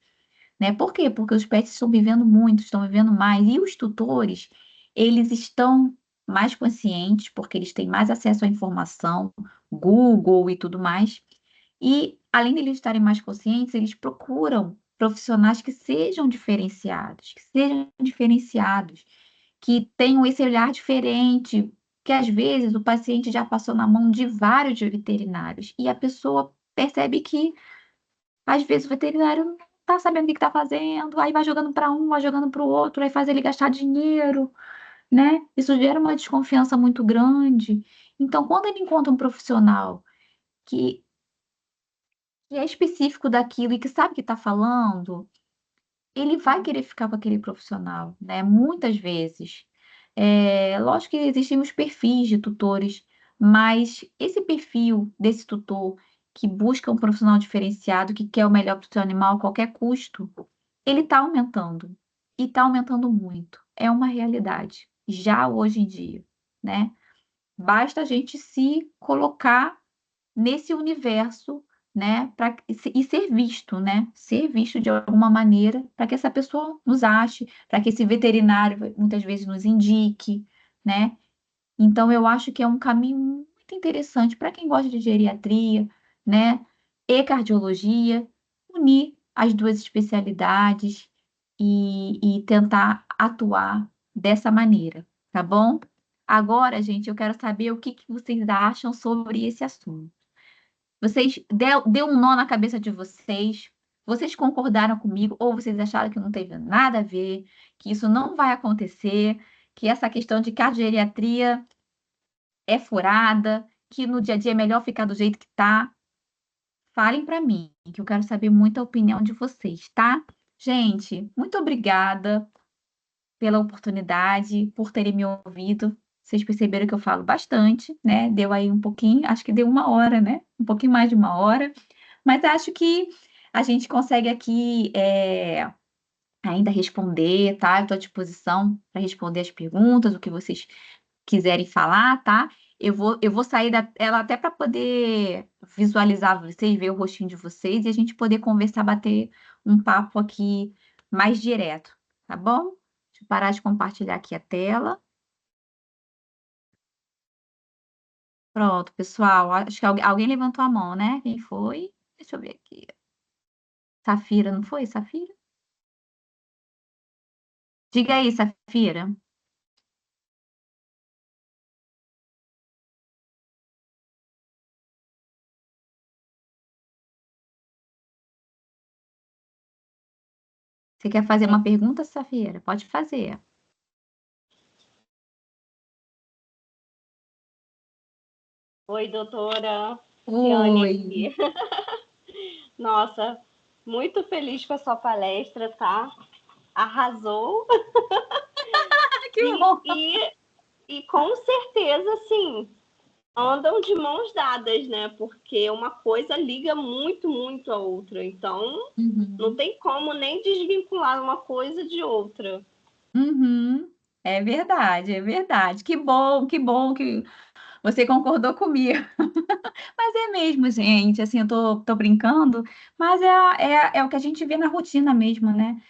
né? Por quê? Porque os pets estão vivendo muito, estão vivendo mais. E os tutores, eles estão mais conscientes, porque eles têm mais acesso à informação, Google e tudo mais. E, além de eles estarem mais conscientes, eles procuram profissionais que tenham esse olhar diferente, que às vezes o paciente já passou na mão de vários veterinários e a pessoa percebe que às vezes o veterinário não está sabendo o que está fazendo, aí vai jogando para um, vai jogando para o outro, aí faz ele gastar dinheiro, né? Isso gera uma desconfiança muito grande. Então, quando ele encontra um profissional que, que é específico daquilo e que sabe o que está falando, ele vai querer ficar com aquele profissional, né? Muitas vezes. Lógico que existem os perfis de tutores, mas esse perfil desse tutor que busca um profissional diferenciado, que quer o melhor para o seu animal a qualquer custo, ele está aumentando. E está aumentando muito. É uma realidade, já hoje em dia, né? Basta a gente se colocar nesse universo, né, e ser visto, né, ser visto de alguma maneira para que essa pessoa nos ache, para que esse veterinário muitas vezes nos indique, né? Então eu acho que é um caminho muito interessante para quem gosta de geriatria, né, e cardiologia, unir as duas especialidades e tentar atuar dessa maneira, tá bom? Agora, gente, eu quero saber o que que vocês acham sobre esse assunto. Vocês deu um nó na cabeça de vocês? Vocês concordaram comigo ou vocês acharam que não teve nada a ver, que isso não vai acontecer, que essa questão de cardiogeriatria é furada, que no dia a dia é melhor ficar do jeito que tá? Falem para mim, que eu quero saber muito a opinião de vocês, tá? Gente, muito obrigada pela oportunidade, por terem me ouvido. Vocês perceberam que eu falo bastante, né? Deu aí um pouquinho, acho que deu uma hora, né? Um pouquinho mais de uma hora. Mas acho que a gente consegue aqui ainda responder, tá? Eu estou à disposição para responder as perguntas, o que vocês quiserem falar, tá? Eu vou sair da tela até para poder visualizar vocês, ver o rostinho de vocês e a gente poder conversar, bater um papo aqui mais direto, tá bom? Deixa eu parar de compartilhar aqui a tela. Pronto, pessoal. Acho que alguém levantou a mão, né? Quem foi? Deixa eu ver aqui. Safira, não foi? Safira? Diga aí, Safira. Você quer fazer É. uma pergunta, Safira? Pode fazer. Oi, doutora Ciane Oi. aqui. Nossa, muito feliz com a sua palestra, tá? Arrasou. Que E, bom. e, e com certeza, sim, andam de mãos dadas, né? Porque uma coisa liga muito, muito a outra. Então, não Uhum. tem como nem desvincular uma coisa de outra. Uhum. É verdade, é verdade. Que bom que você concordou comigo. Mas é mesmo, gente. Assim, eu tô brincando, mas é o que a gente vê na rotina mesmo, né?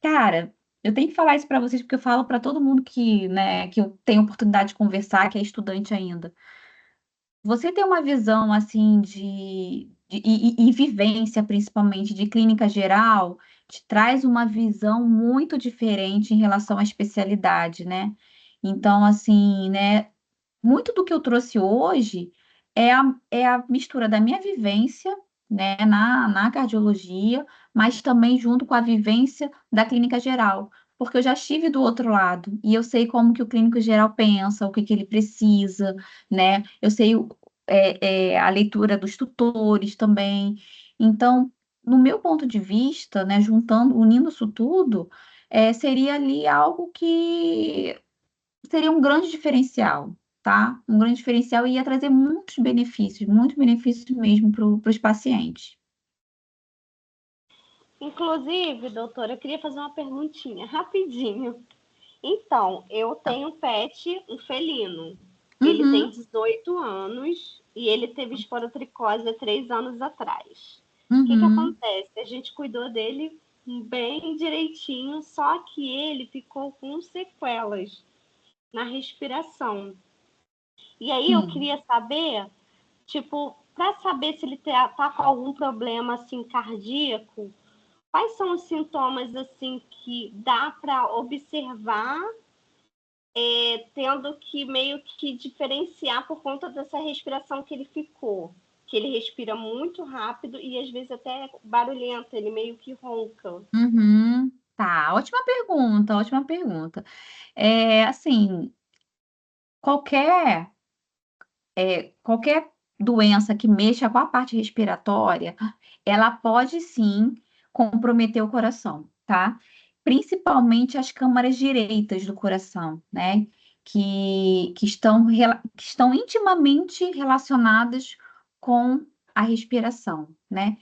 Cara, eu tenho que falar isso para vocês, porque eu falo para todo mundo que, né, que eu tenho oportunidade de conversar, que é estudante ainda. Você tem uma visão assim e vivência, principalmente de clínica geral, te traz uma visão muito diferente em relação à especialidade, né? Então, assim, né? Muito do que eu trouxe hoje é a mistura da minha vivência, né, na cardiologia, mas também junto com a vivência da clínica geral, porque eu já estive do outro lado e eu sei como que o clínico geral pensa, o que que ele precisa, né? Eu sei a leitura dos tutores também. Então, no meu ponto de vista, né, unindo isso tudo, seria ali algo que seria um grande diferencial, tá? Um grande diferencial e ia trazer muitos benefícios mesmo para os pacientes. Inclusive, doutora, eu queria fazer uma perguntinha rapidinho. Então, eu tenho um pet, um felino. Ele tem Uhum, 18 anos e ele teve esporotricose há 3 anos atrás. O que que uhum, acontece? A gente cuidou dele bem direitinho, só que ele ficou com sequelas na respiração. E aí eu sim. queria saber, tipo, para saber se ele tá com algum problema assim cardíaco, quais são os sintomas assim que dá para observar, tendo que meio que diferenciar por conta dessa respiração que ele ficou? Que ele respira muito rápido e às vezes até barulhento, ele meio que ronca. Uhum. Tá, ótima pergunta, ótima pergunta. Assim, qualquer, qualquer doença que mexa com a parte respiratória, ela pode sim comprometer o coração, tá? Principalmente as câmaras direitas do coração, né? Que estão intimamente relacionadas com a respiração, né?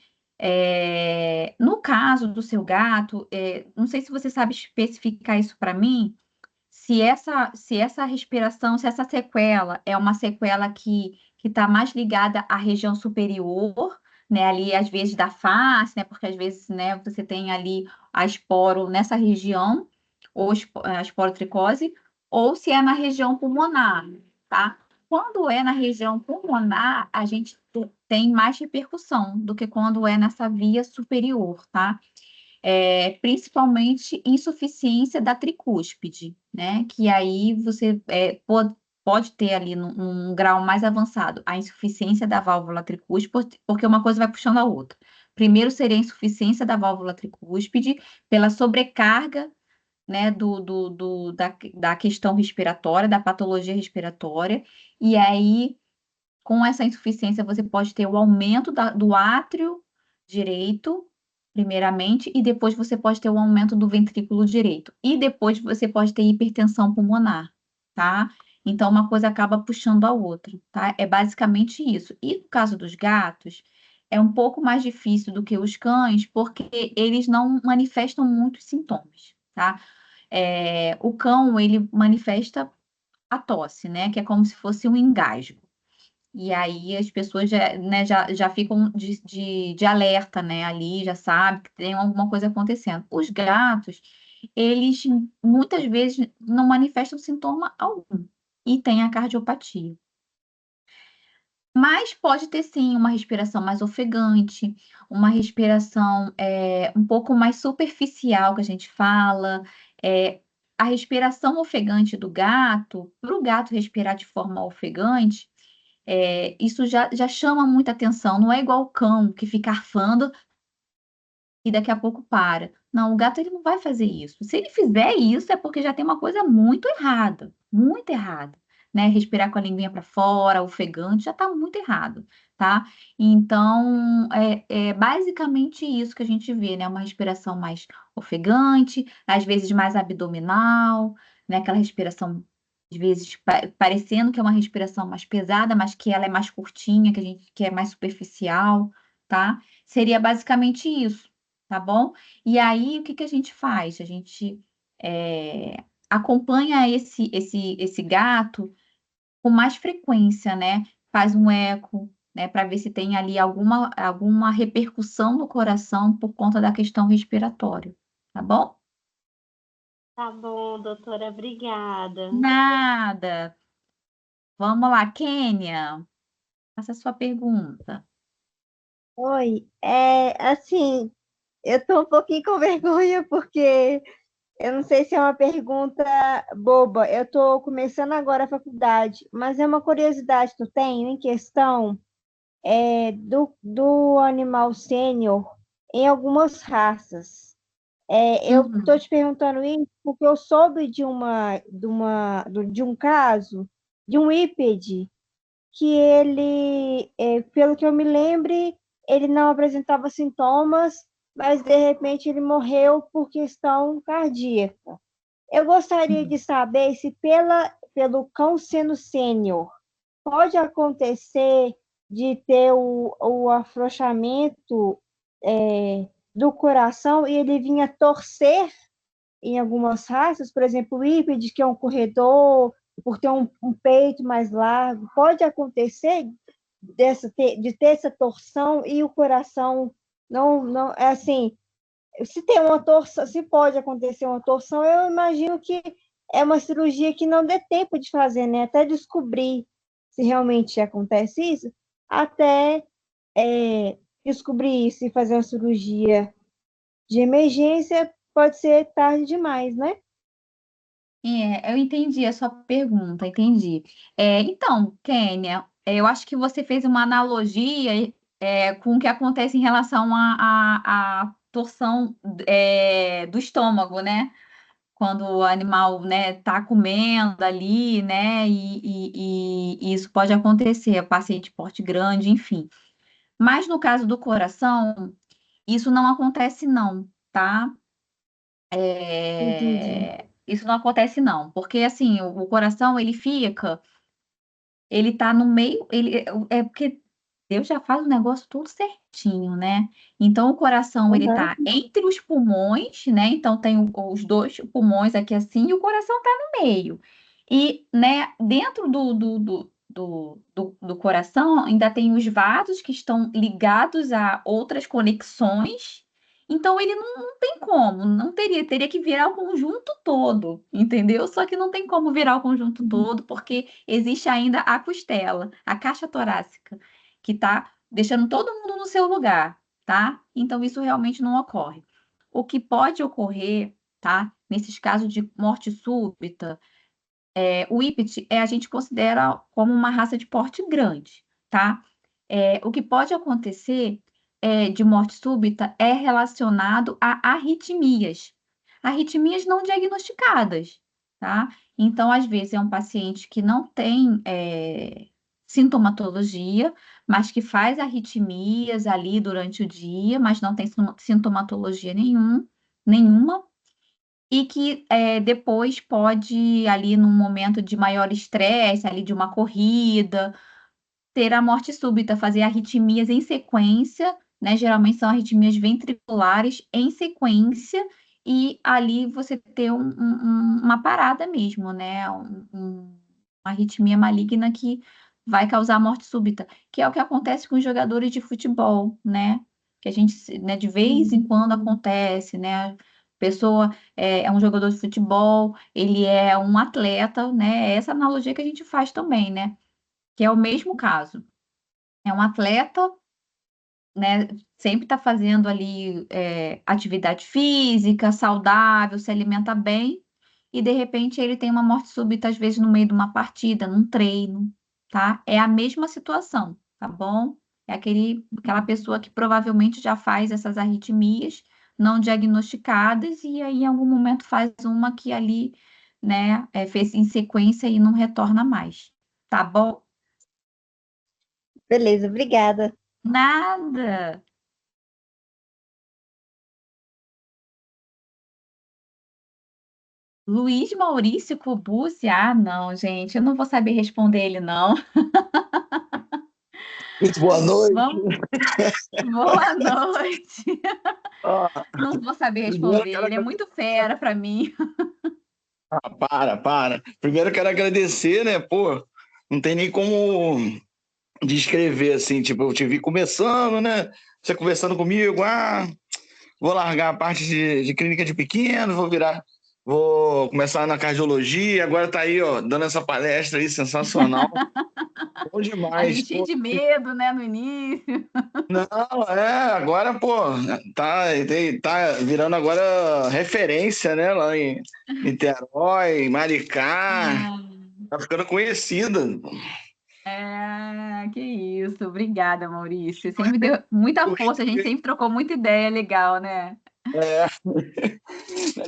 No caso do seu gato, não sei se você sabe especificar isso para mim, se essa respiração, se essa sequela é uma sequela que está mais ligada à região superior, né, ali às vezes da face, né, porque às vezes, né, você tem ali a esporo nessa região, ou a esporotricose, ou se é na região pulmonar, tá? Quando é na região pulmonar, a gente tem mais repercussão do que quando é nessa via superior, tá? Principalmente insuficiência da tricúspide, né? Que aí você pode ter ali num grau mais avançado a insuficiência da válvula tricúspide, porque uma coisa vai puxando a outra. Primeiro seria a insuficiência da válvula tricúspide pela sobrecarga, né, da questão respiratória, da patologia respiratória, e aí com essa insuficiência, você pode ter o aumento do átrio direito, primeiramente, e depois você pode ter o aumento do ventrículo direito. E depois você pode ter hipertensão pulmonar, tá? Então, uma coisa acaba puxando a outra, tá? É basicamente isso. E no caso dos gatos, é um pouco mais difícil do que os cães, porque eles não manifestam muitos sintomas, tá? O cão, ele manifesta a tosse, né? Que é como se fosse um engasgo. E aí as pessoas já, né, já ficam de alerta, né? Ali já sabe que tem alguma coisa acontecendo. Os gatos, eles muitas vezes não manifestam sintoma algum e tem a cardiopatia. Mas pode ter sim uma respiração mais ofegante, uma respiração um pouco mais superficial que a gente fala. A respiração ofegante do gato, para o gato respirar de forma ofegante, isso já chama muita atenção, não é igual o cão que fica arfando e daqui a pouco para. Não, o gato ele não vai fazer isso. Se ele fizer isso, é porque já tem uma coisa muito errada, né? Respirar com a linguinha para fora, ofegante, já está muito errado, tá? Então, é basicamente isso que a gente vê, né? Uma respiração mais ofegante, às vezes mais abdominal, né? Aquela respiração, às vezes, parecendo que é uma respiração mais pesada, mas que ela é mais curtinha, que é mais superficial, tá? Seria basicamente isso, tá bom? E aí, o que que a gente faz? A gente acompanha esse gato com mais frequência, né? Faz um eco, né? Para ver se tem ali alguma repercussão no coração por conta da questão respiratória, tá bom? Tá bom, doutora, obrigada. Nada. Vamos lá, Kênia, faça a sua pergunta. Oi, assim, eu tô um pouquinho com vergonha porque eu não sei se é uma pergunta boba. Eu tô começando agora a faculdade, mas é uma curiosidade que eu tenho em questão do animal sênior em algumas raças. Eu tô Uhum, te perguntando isso porque eu soube de um caso de um hípede que ele, pelo que eu me lembre, ele não apresentava sintomas, mas de repente ele morreu por questão cardíaca. Eu gostaria uhum. de saber se pelo cão sendo sênior, pode acontecer de ter o afrouxamento do coração e ele vinha torcer em algumas raças, por exemplo, o hípede, que é um corredor, por ter um peito mais largo, pode acontecer de ter essa torção e o coração não é assim, se tem uma torção, se pode acontecer uma torção, eu imagino que é uma cirurgia que não dê tempo de fazer, né? Até descobrir se realmente acontece isso, até descobrir isso e fazer uma cirurgia de emergência pode ser tarde demais, né? Eu entendi a sua pergunta, entendi. Então, Kênia, eu acho que você fez uma analogia com o que acontece em relação à torção do estômago, né? Quando o animal, né, tá comendo ali, né? E isso pode acontecer, paciente de porte grande, enfim. Mas no caso do coração, isso não acontece, não, tá? Entendi. Isso não acontece não, porque assim, o coração ele tá no meio, é porque Deus já faz o negócio tudo certinho, né? Então o coração ele Uhum. tá entre os pulmões, né? Então tem os dois pulmões aqui assim e o coração tá no meio. E, né, dentro do coração ainda tem os vasos que estão ligados a outras conexões. Então ele não tem como, não teria que virar o conjunto todo, entendeu? Só que não tem como virar o conjunto todo, porque existe ainda a costela, a caixa torácica, que tá deixando todo mundo no seu lugar, tá? Então isso realmente não ocorre. O que pode ocorrer, tá? Nesses casos de morte súbita, o Whippet a gente considera como uma raça de porte grande, tá? O que pode acontecer de morte súbita é relacionado a arritmias. Arritmias não diagnosticadas, tá? Então, às vezes, é um paciente que não tem sintomatologia, mas que faz arritmias ali durante o dia, mas não tem sintomatologia nenhuma, e que depois pode, ali num momento de maior estresse, ali de uma corrida, ter a morte súbita, fazer arritmias em sequência, né? Geralmente são arritmias ventriculares em sequência, e ali você ter uma parada mesmo, né? Uma arritmia maligna que vai causar morte súbita, que é o que acontece com os jogadores de futebol, né? Que a gente, né, de vez em quando acontece, né? A pessoa é um jogador de futebol, ele é um atleta, né? É essa analogia que a gente faz também, né? Que é o mesmo caso. É um atleta, né? Sempre está fazendo ali atividade física, saudável, se alimenta bem, e de repente ele tem uma morte súbita, às vezes, no meio de uma partida, num treino, tá? É a mesma situação, tá bom? É aquela pessoa que provavelmente já faz essas arritmias não diagnosticadas, e aí em algum momento faz uma que ali, né, fez em sequência e não retorna mais. Tá bom? Beleza, obrigada. Nada. Luiz Maurício Cobucci? Ah, não, gente, eu não vou saber responder ele, não. Muito boa noite. Vamos, boa noite. Ó, Não vou saber primeiro responder, quero ele é muito fera para mim. para. Primeiro quero agradecer, né? Pô, não tem nem como descrever assim, tipo, eu te vi começando, né? Você conversando comigo, vou largar a parte de clínica de pequeno, vou começar na cardiologia, agora tá aí, ó, dando essa palestra aí sensacional. Bom A demais. gente cheio Pô, de medo, né, no início. não, agora, pô, tá virando agora referência, né, lá em Niterói, Maricá, Ah, tá ficando conhecida. que isso. Obrigada, Maurício. Sempre me deu muita força, a gente sempre trocou muita ideia legal, né? É,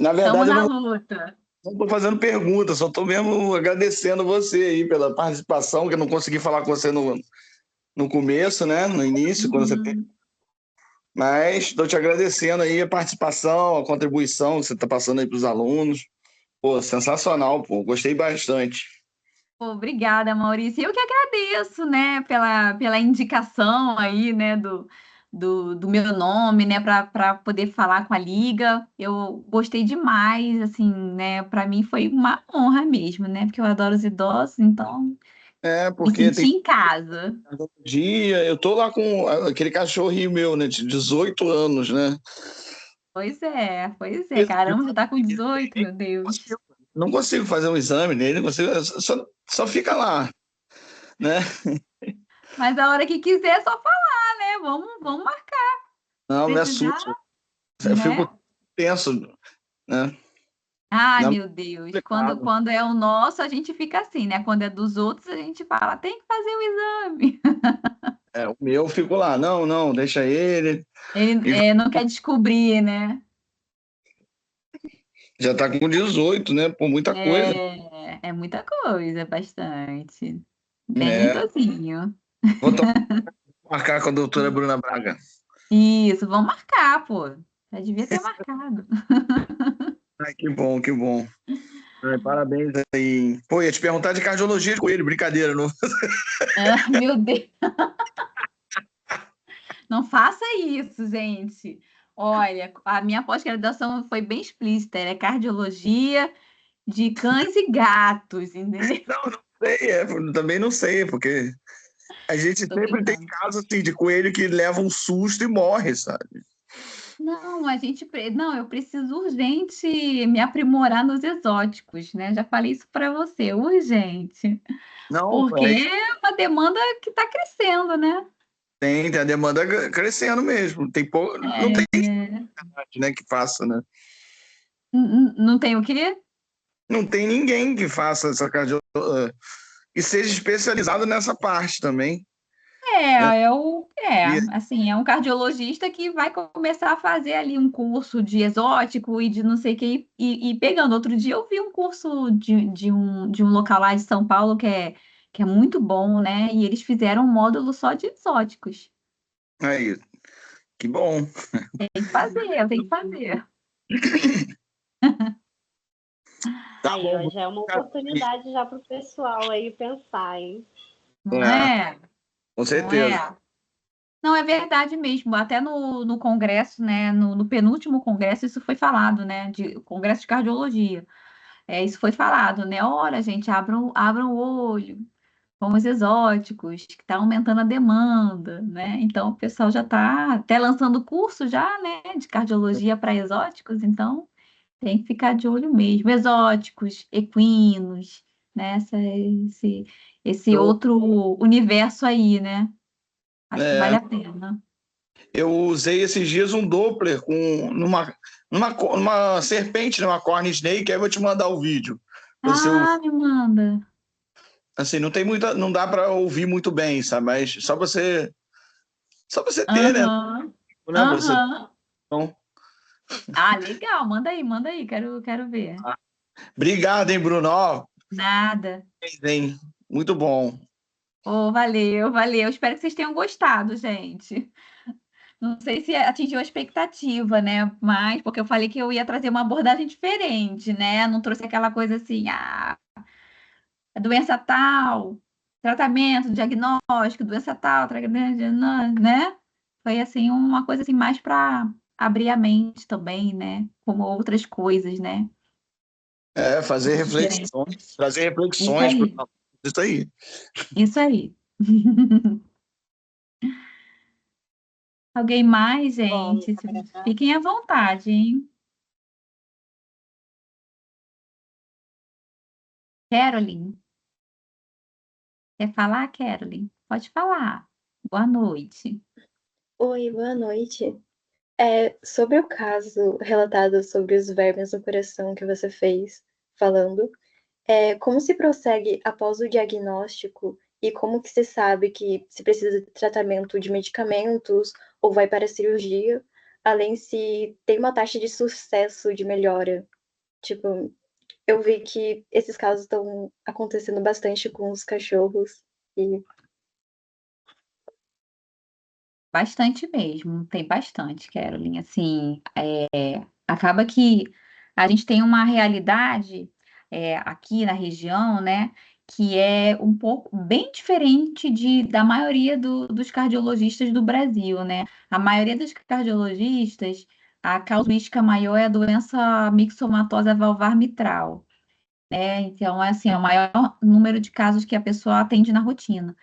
na Estamos verdade, eu na não luta. estou fazendo pergunta, só estou mesmo agradecendo você aí pela participação, que eu não consegui falar com você no começo, né, no início, quando você Uhum. mas estou te agradecendo aí a participação, a contribuição que você está passando aí para os alunos. Pô, sensacional, pô, gostei bastante. Pô, obrigada, Maurício. Eu que agradeço, né, pela indicação aí, né, do meu nome, né, para poder falar com a Liga. Eu gostei demais, assim, né, para mim foi uma honra mesmo, né, porque eu adoro os idosos, então me Porque senti tem em casa. dia, eu tô lá com aquele cachorrinho meu, né, de 18 anos, né? Pois é, caramba, já tá com 18, meu Deus. Não consigo fazer um exame nele, não consigo, só fica lá, né? Mas a hora que quiser é só falar, né? Vamos marcar. Não, me Precisar, assusta. Eu né? fico tenso, né? Ai, Não é meu Deus. Quando, complicado. quando é o nosso, a gente fica assim, né? Quando é dos outros, a gente fala, tem que fazer o exame. É, o meu eu fico lá, não, deixa ele. Ele E não quer descobrir, né? já tá com 18, né? Por muita coisa. É muita coisa, bastante. Bem É, idosinho. vou marcar com a doutora Bruna Braga. Isso, vamos marcar, pô. Já devia ter marcado. Ai, que bom, que bom. Ai, parabéns aí. Pô, ia te perguntar de cardiologia com ele, brincadeira, não. Ah, meu Deus. Não faça isso, gente. Olha, a minha pós-graduação foi bem explícita, é cardiologia de cães e gatos, entendeu? Não sei, também não sei, porque a gente Tô sempre tem brincando. casos assim, de coelho que leva um susto e morre, sabe? Não, não, eu preciso urgente me aprimorar nos exóticos, né? Já falei isso para você, urgente, Não, porque é uma demanda que está crescendo, né? tem a demanda crescendo mesmo. Não tem É, né, que faça, né? não tem o quê? Não tem ninguém que faça essa cardiologia e seja especializado nessa parte também, né? Assim, é um cardiologista que vai começar a fazer ali um curso de exótico e de não sei o que, e pegando. Outro dia eu vi um curso de um local lá de São Paulo que é muito bom, né? E eles fizeram um módulo só de exóticos. Aí, que bom. Tem que fazer, eu tenho que fazer. Tá Aí, bom. ó, já é uma oportunidade já para o pessoal aí pensar, hein? Não É, é? com Não certeza. é? Não, é verdade mesmo. Até no congresso, né? No penúltimo congresso, isso foi falado, né? Congresso de cardiologia. Isso foi falado, né? Olha, gente, abram o olho com os exóticos, que está aumentando a demanda, né? Então, o pessoal já está até lançando curso já, né? De cardiologia para exóticos, então tem que ficar de olho mesmo. Exóticos, equinos, né? Esse Eu, outro universo aí, né? Acho que vale é, a pena. eu usei esses dias um Doppler numa serpente, numa corn snake, aí eu vou te mandar o vídeo. Você, Ah, me manda. assim, não dá para ouvir muito bem, sabe? Mas só você ter, né? Aham, Né? Pra você, aham. então, Ah, legal, manda aí, quero ver. Obrigado, hein, Bruno? Ó, Nada. hein? Muito bom. Oh, valeu. Espero que vocês tenham gostado, gente. Não sei se atingiu a expectativa, né? Mas porque eu falei que eu ia trazer uma abordagem diferente, né? Não trouxe aquela coisa assim, a doença tal, tratamento, diagnóstico, doença tal, né? Foi assim uma coisa assim mais para abrir a mente também, né? Como outras coisas, né? Fazer Diferente. reflexões, trazer Isso reflexões para aí, isso aí. isso aí. Alguém mais, Bom, gente? Fiquem à vontade, hein? Caroline, quer falar, Caroline? Pode falar. Boa noite. Oi, boa noite. Sobre o caso relatado sobre os vermes no coração que você fez falando, como se prossegue após o diagnóstico e como que se sabe que se precisa de tratamento de medicamentos ou vai para a cirurgia, além se tem uma taxa de sucesso de melhora. Tipo, eu vi que esses casos estão acontecendo bastante com os cachorros e Bastante mesmo, tem bastante, Caroline. Assim, acaba que a gente tem uma realidade aqui na região, né, que é um pouco bem diferente da maioria dos cardiologistas do Brasil, né? A maioria dos cardiologistas, a causalística maior é a doença mixomatosa valvar mitral. Então, assim, é o maior número de casos que a pessoa atende na rotina.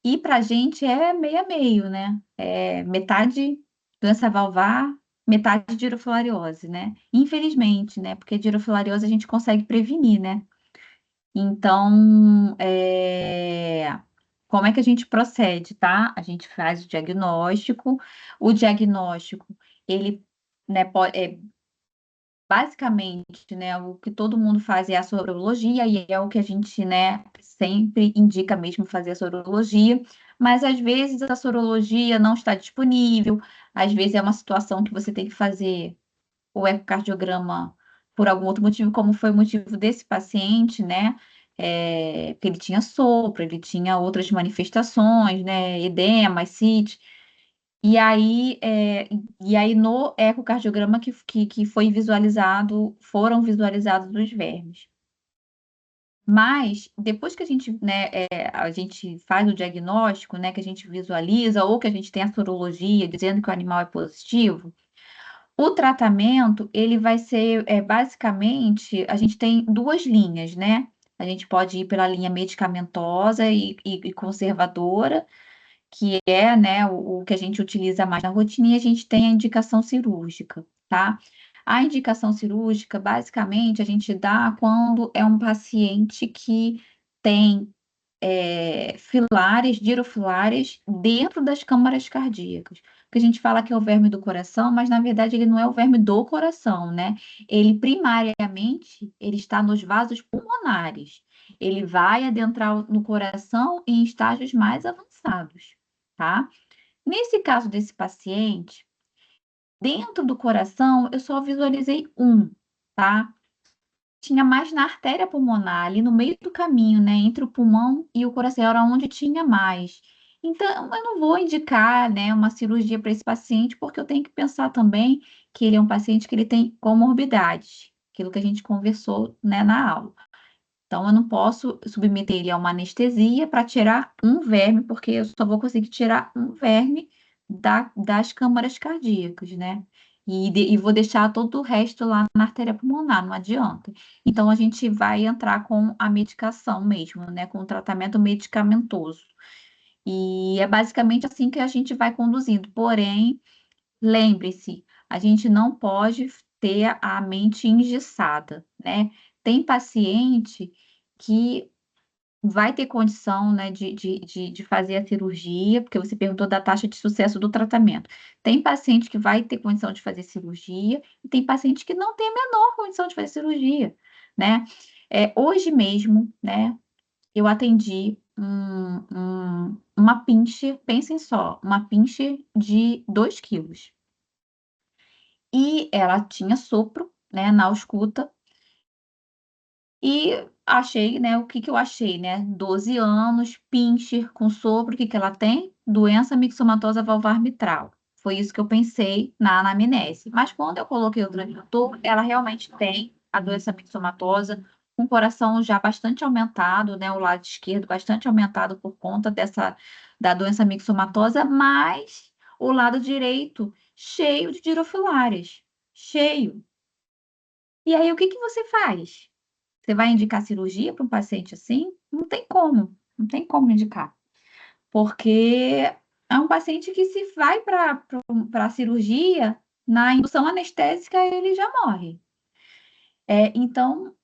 E para a gente é meio a meio, né? É metade doença valvar, metade girofilariose, né? Infelizmente, né? Porque girofilariose a gente consegue prevenir, né? Então, como é que a gente procede, tá? A gente faz o diagnóstico, ele, né, basicamente, né, o que todo mundo faz é a sorologia, e é o que a gente, né, sempre indica mesmo fazer a sorologia, mas às vezes a sorologia não está disponível, às vezes é uma situação que você tem que fazer o ecocardiograma por algum outro motivo, como foi o motivo desse paciente, né, porque ele tinha sopro, ele tinha outras manifestações, né, edema, ascite, e aí no ecocardiograma que foi visualizado, foram visualizados os vermes. Mas depois que a gente, né, a gente faz o diagnóstico, né, que a gente visualiza, ou que a gente tem a sorologia dizendo que o animal é positivo, o tratamento, ele vai ser, basicamente, a gente tem duas linhas, né? A gente pode ir pela linha medicamentosa e conservadora, que é, né, o que a gente utiliza mais na rotina, e a gente tem a indicação cirúrgica, tá? A indicação cirúrgica, basicamente, a gente dá quando é um paciente que tem filares, girofilares dentro das câmaras cardíacas. Porque a gente fala que é o verme do coração, mas na verdade ele não é o verme do coração, né? Ele primariamente ele está nos vasos pulmonares. Ele vai adentrar no coração em estágios mais avançados, tá? Nesse caso desse paciente, dentro do coração, eu só visualizei tá? Tinha mais na artéria pulmonar, ali no meio do caminho, né, entre o pulmão e o coração, era onde tinha mais. Então, eu não vou indicar, né, uma cirurgia para esse paciente, porque eu tenho que pensar também que ele é um paciente que ele tem comorbidades, aquilo que a gente conversou, né, na aula. Então, eu não posso submeter ele a uma anestesia para tirar um verme, porque eu só vou conseguir tirar um verme das câmaras cardíacas, né? E vou deixar todo o resto lá na artéria pulmonar, não adianta. Então, a gente vai entrar com a medicação mesmo, né? Com o tratamento medicamentoso. E é basicamente assim que a gente vai conduzindo. Porém, lembre-se, a gente não pode ter a mente engessada, né? Tem paciente que vai ter condição, né, de fazer a cirurgia, porque você perguntou da taxa de sucesso do tratamento. Tem paciente que vai ter condição de fazer cirurgia, e tem paciente que não tem a menor condição de fazer cirurgia, né? Hoje mesmo, né, eu atendi uma pinche, pensem só, uma pinche de 2 quilos. E ela tinha sopro, né, na ausculta. E achei, né, o que que eu achei, né? 12 anos, pincher com sopro, o que que ela tem? Doença mixomatosa valvar mitral. Foi isso que eu pensei na anamnese. Mas quando eu coloquei o transdutor, ela realmente tem a doença mixomatosa, com o coração já bastante aumentado, né? O lado esquerdo bastante aumentado por conta da doença mixomatosa, mas o lado direito cheio de girofilares, cheio. E aí, o que que você faz? Você vai indicar cirurgia para um paciente assim? Não tem como, não tem como indicar. Porque é um paciente que se vai para a cirurgia, na indução anestésica ele já morre. Então,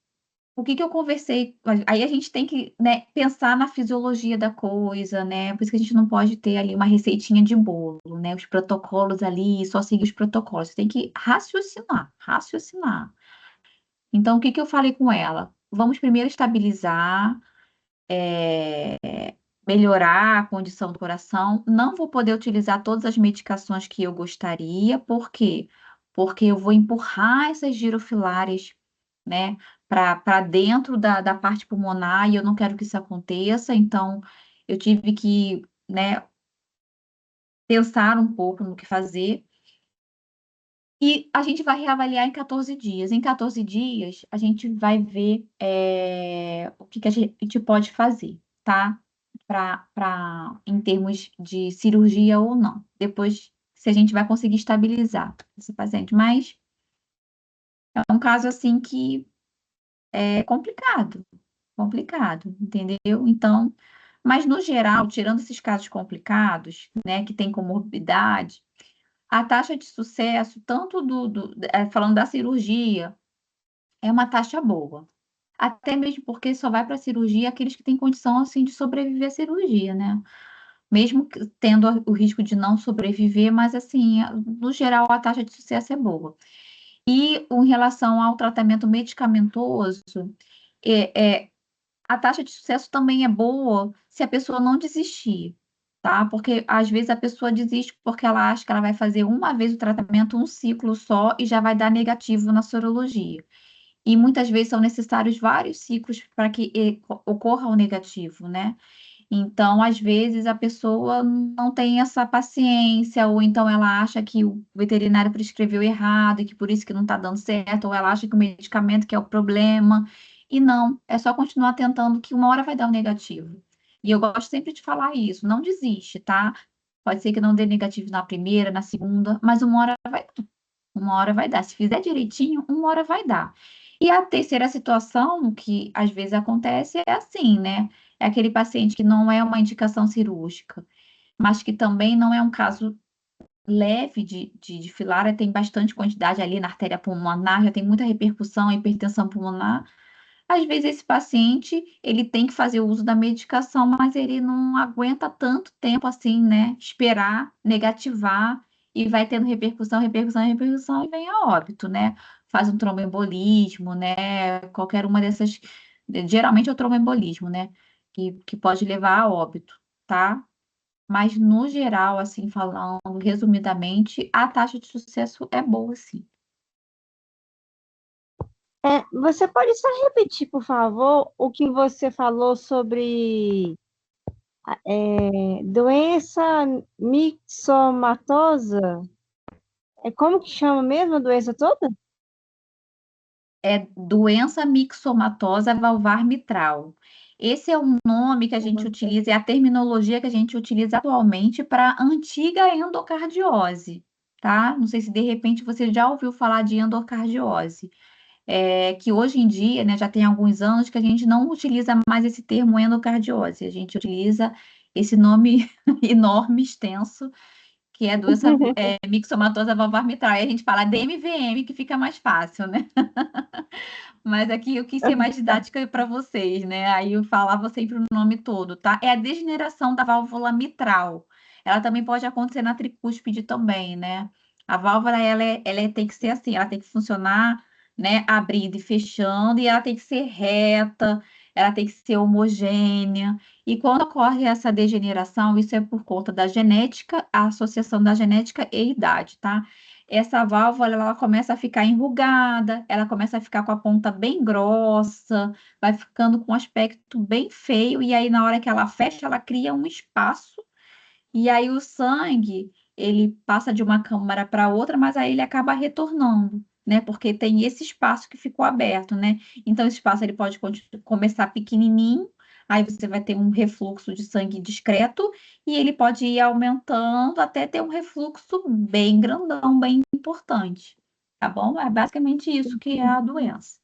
o que que eu conversei? Aí a gente tem que, né, pensar na fisiologia da coisa, né? Por isso que a gente não pode ter ali uma receitinha de bolo, né? Os protocolos ali, só seguir os protocolos. Você tem que raciocinar, raciocinar. Então, o que que eu falei com ela? Vamos primeiro estabilizar, melhorar a condição do coração. Não vou poder utilizar todas as medicações que eu gostaria, por quê? Porque eu vou empurrar essas girofilares, né, para dentro da parte pulmonar e eu não quero que isso aconteça. Então, eu tive que, né, pensar um pouco no que fazer. E a gente vai reavaliar em 14 dias. Em 14 dias, a gente vai ver o que que a gente pode fazer, tá? Em termos de cirurgia ou não. Depois, se a gente vai conseguir estabilizar esse paciente. Mas é um caso assim que é complicado, complicado, entendeu? Então, mas no geral, tirando esses casos complicados, né, que tem comorbidade, a taxa de sucesso, tanto falando da cirurgia, é uma taxa boa. Até mesmo porque só vai para a cirurgia aqueles que têm condição, assim, de sobreviver à cirurgia, né? Mesmo tendo o risco de não sobreviver, mas, assim, no geral, a taxa de sucesso é boa. E em relação ao tratamento medicamentoso, a taxa de sucesso também é boa se a pessoa não desistir, tá? Porque às vezes a pessoa desiste porque ela acha que ela vai fazer uma vez o tratamento, um ciclo só, e já vai dar negativo na sorologia. E muitas vezes são necessários vários ciclos para que ocorra o negativo, né? Então, às vezes, a pessoa não tem essa paciência, ou então ela acha que o veterinário prescreveu errado e que por isso que não está dando certo, ou ela acha que o medicamento que é o problema. E não, é só continuar tentando que uma hora vai dar um negativo. E eu gosto sempre de falar isso, não desiste, tá? Pode ser que não dê negativo na primeira, na segunda, mas uma hora vai dar. Uma hora vai dar. Se fizer direitinho, uma hora vai dar. E a terceira situação que às vezes acontece é assim, né? É aquele paciente que não é uma indicação cirúrgica, mas que também não é um caso leve de filária, tem bastante quantidade ali na artéria pulmonar, já tem muita repercussão, hipertensão pulmonar. Às vezes esse paciente, ele tem que fazer o uso da medicação, mas ele não aguenta tanto tempo assim, né? Esperar negativar e vai tendo repercussão, repercussão, repercussão e vem a óbito, né? Faz um tromboembolismo, né? Qualquer uma dessas, geralmente é o tromboembolismo, né? Que pode levar a óbito, tá? Mas no geral, assim, falando resumidamente, a taxa de sucesso é boa, sim. Você pode só repetir, por favor, o que você falou sobre doença mixomatosa? Como que chama mesmo a doença toda? É doença mixomatosa valvar mitral. Esse é o nome que a gente utiliza, é a terminologia que a gente utiliza atualmente para antiga endocardiose, tá? Não sei se de repente você já ouviu falar de endocardiose, que hoje em dia, né, já tem alguns anos que a gente não utiliza mais esse termo endocardiose, a gente utiliza esse nome enorme, extenso, que é doença mixomatosa valvar mitral. Aí a gente fala DMVM, que fica mais fácil, né? Mas aqui eu quis ser mais didática para vocês, né? Aí eu falava sempre o nome todo, tá? É a degeneração da válvula mitral. Ela também pode acontecer na tricúspide também, né? A válvula, tem que ser assim, ela tem que funcionar, né? Abrindo e fechando, e ela tem que ser reta, ela tem que ser homogênea. E quando ocorre essa degeneração, isso é por conta da genética, a associação da genética e idade, tá? essa válvula ela começa a ficar enrugada, ela começa a ficar com a ponta bem grossa, vai ficando com um aspecto bem feio, e aí na hora que ela fecha, ela cria um espaço, e aí o sangue, ele passa de uma câmara para outra, mas aí ele acaba retornando, né? Porque tem esse espaço que ficou aberto, né? Então esse espaço ele pode começar pequenininho, aí você vai ter um refluxo de sangue discreto e ele pode ir aumentando até ter um refluxo bem grandão, bem importante, tá bom? É basicamente isso que é a doença.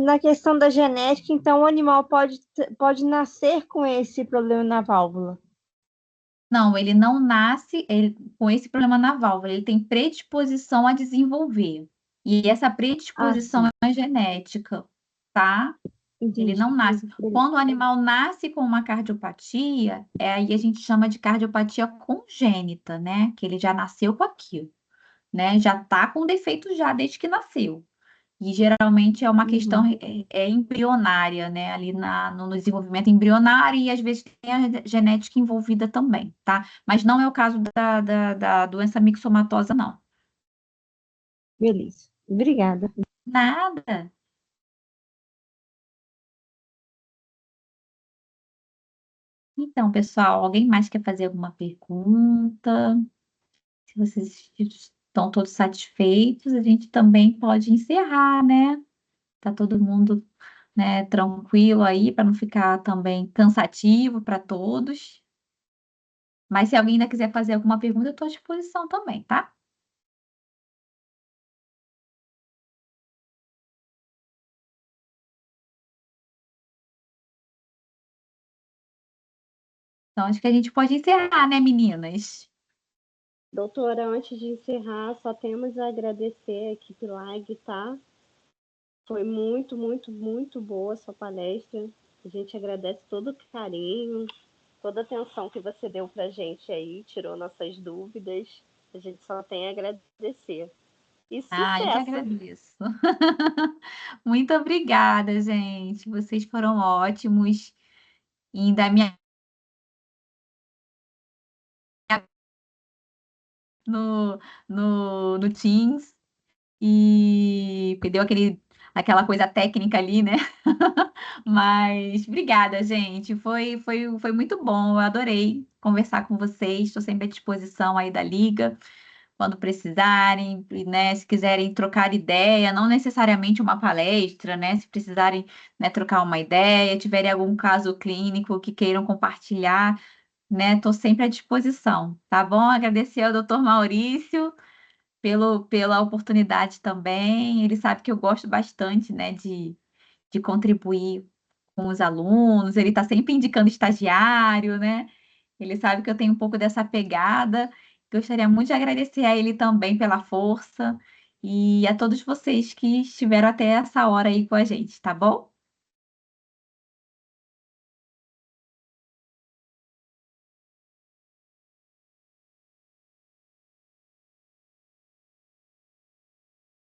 Na questão da genética, então o animal pode nascer com esse problema na válvula. Não, ele não nasce com esse problema na válvula, ele tem predisposição a desenvolver. E essa predisposição sim. é genética, tá? Ele Entendi. não nasce. Beleza. Quando o animal nasce com uma cardiopatia, aí a gente chama de cardiopatia congênita, né? Que ele já nasceu com aquilo, né? Já tá com defeito já desde que nasceu. E geralmente é uma questão embrionária, né? Ali no desenvolvimento embrionário, e às vezes tem a genética envolvida também, tá? Mas não é o caso da doença mixomatosa, não. Beleza. Obrigada. Nada. Então, pessoal, alguém mais quer fazer alguma pergunta? Se vocês estão todos satisfeitos, a gente também pode encerrar, né? Tá todo mundo, né, tranquilo aí, para não ficar também cansativo para todos. Mas se alguém ainda quiser fazer alguma pergunta, eu estou à disposição também, tá? Então, acho que a gente pode encerrar, né, meninas? Doutora, antes de encerrar, só temos a agradecer a equipe LAG, tá? Foi muito, muito, muito boa a sua palestra. A gente agradece todo o carinho, toda a atenção que você deu pra gente aí, tirou nossas dúvidas. A gente só tem a agradecer. E Eu que sucesso! agradeço. Muito obrigada, gente. Vocês foram ótimos. E ainda no Teams. E deu aquela coisa técnica ali, né? Mas obrigada, gente. Foi muito bom. Eu adorei conversar com vocês. Estou sempre à disposição aí da Liga, quando precisarem, né? Se quiserem trocar ideia, não necessariamente uma palestra, né? Se precisarem, né, trocar uma ideia, tiverem algum caso clínico que queiram compartilhar, né? Estou sempre à disposição, tá bom? Agradecer ao Dr. Maurício pela oportunidade também. Ele sabe que eu gosto bastante, né, de contribuir com os alunos. Ele está sempre indicando estagiário, né? Ele sabe que eu tenho um pouco dessa pegada. Gostaria muito de agradecer a ele também pela força e a todos vocês que estiveram até essa hora aí com a gente, tá bom?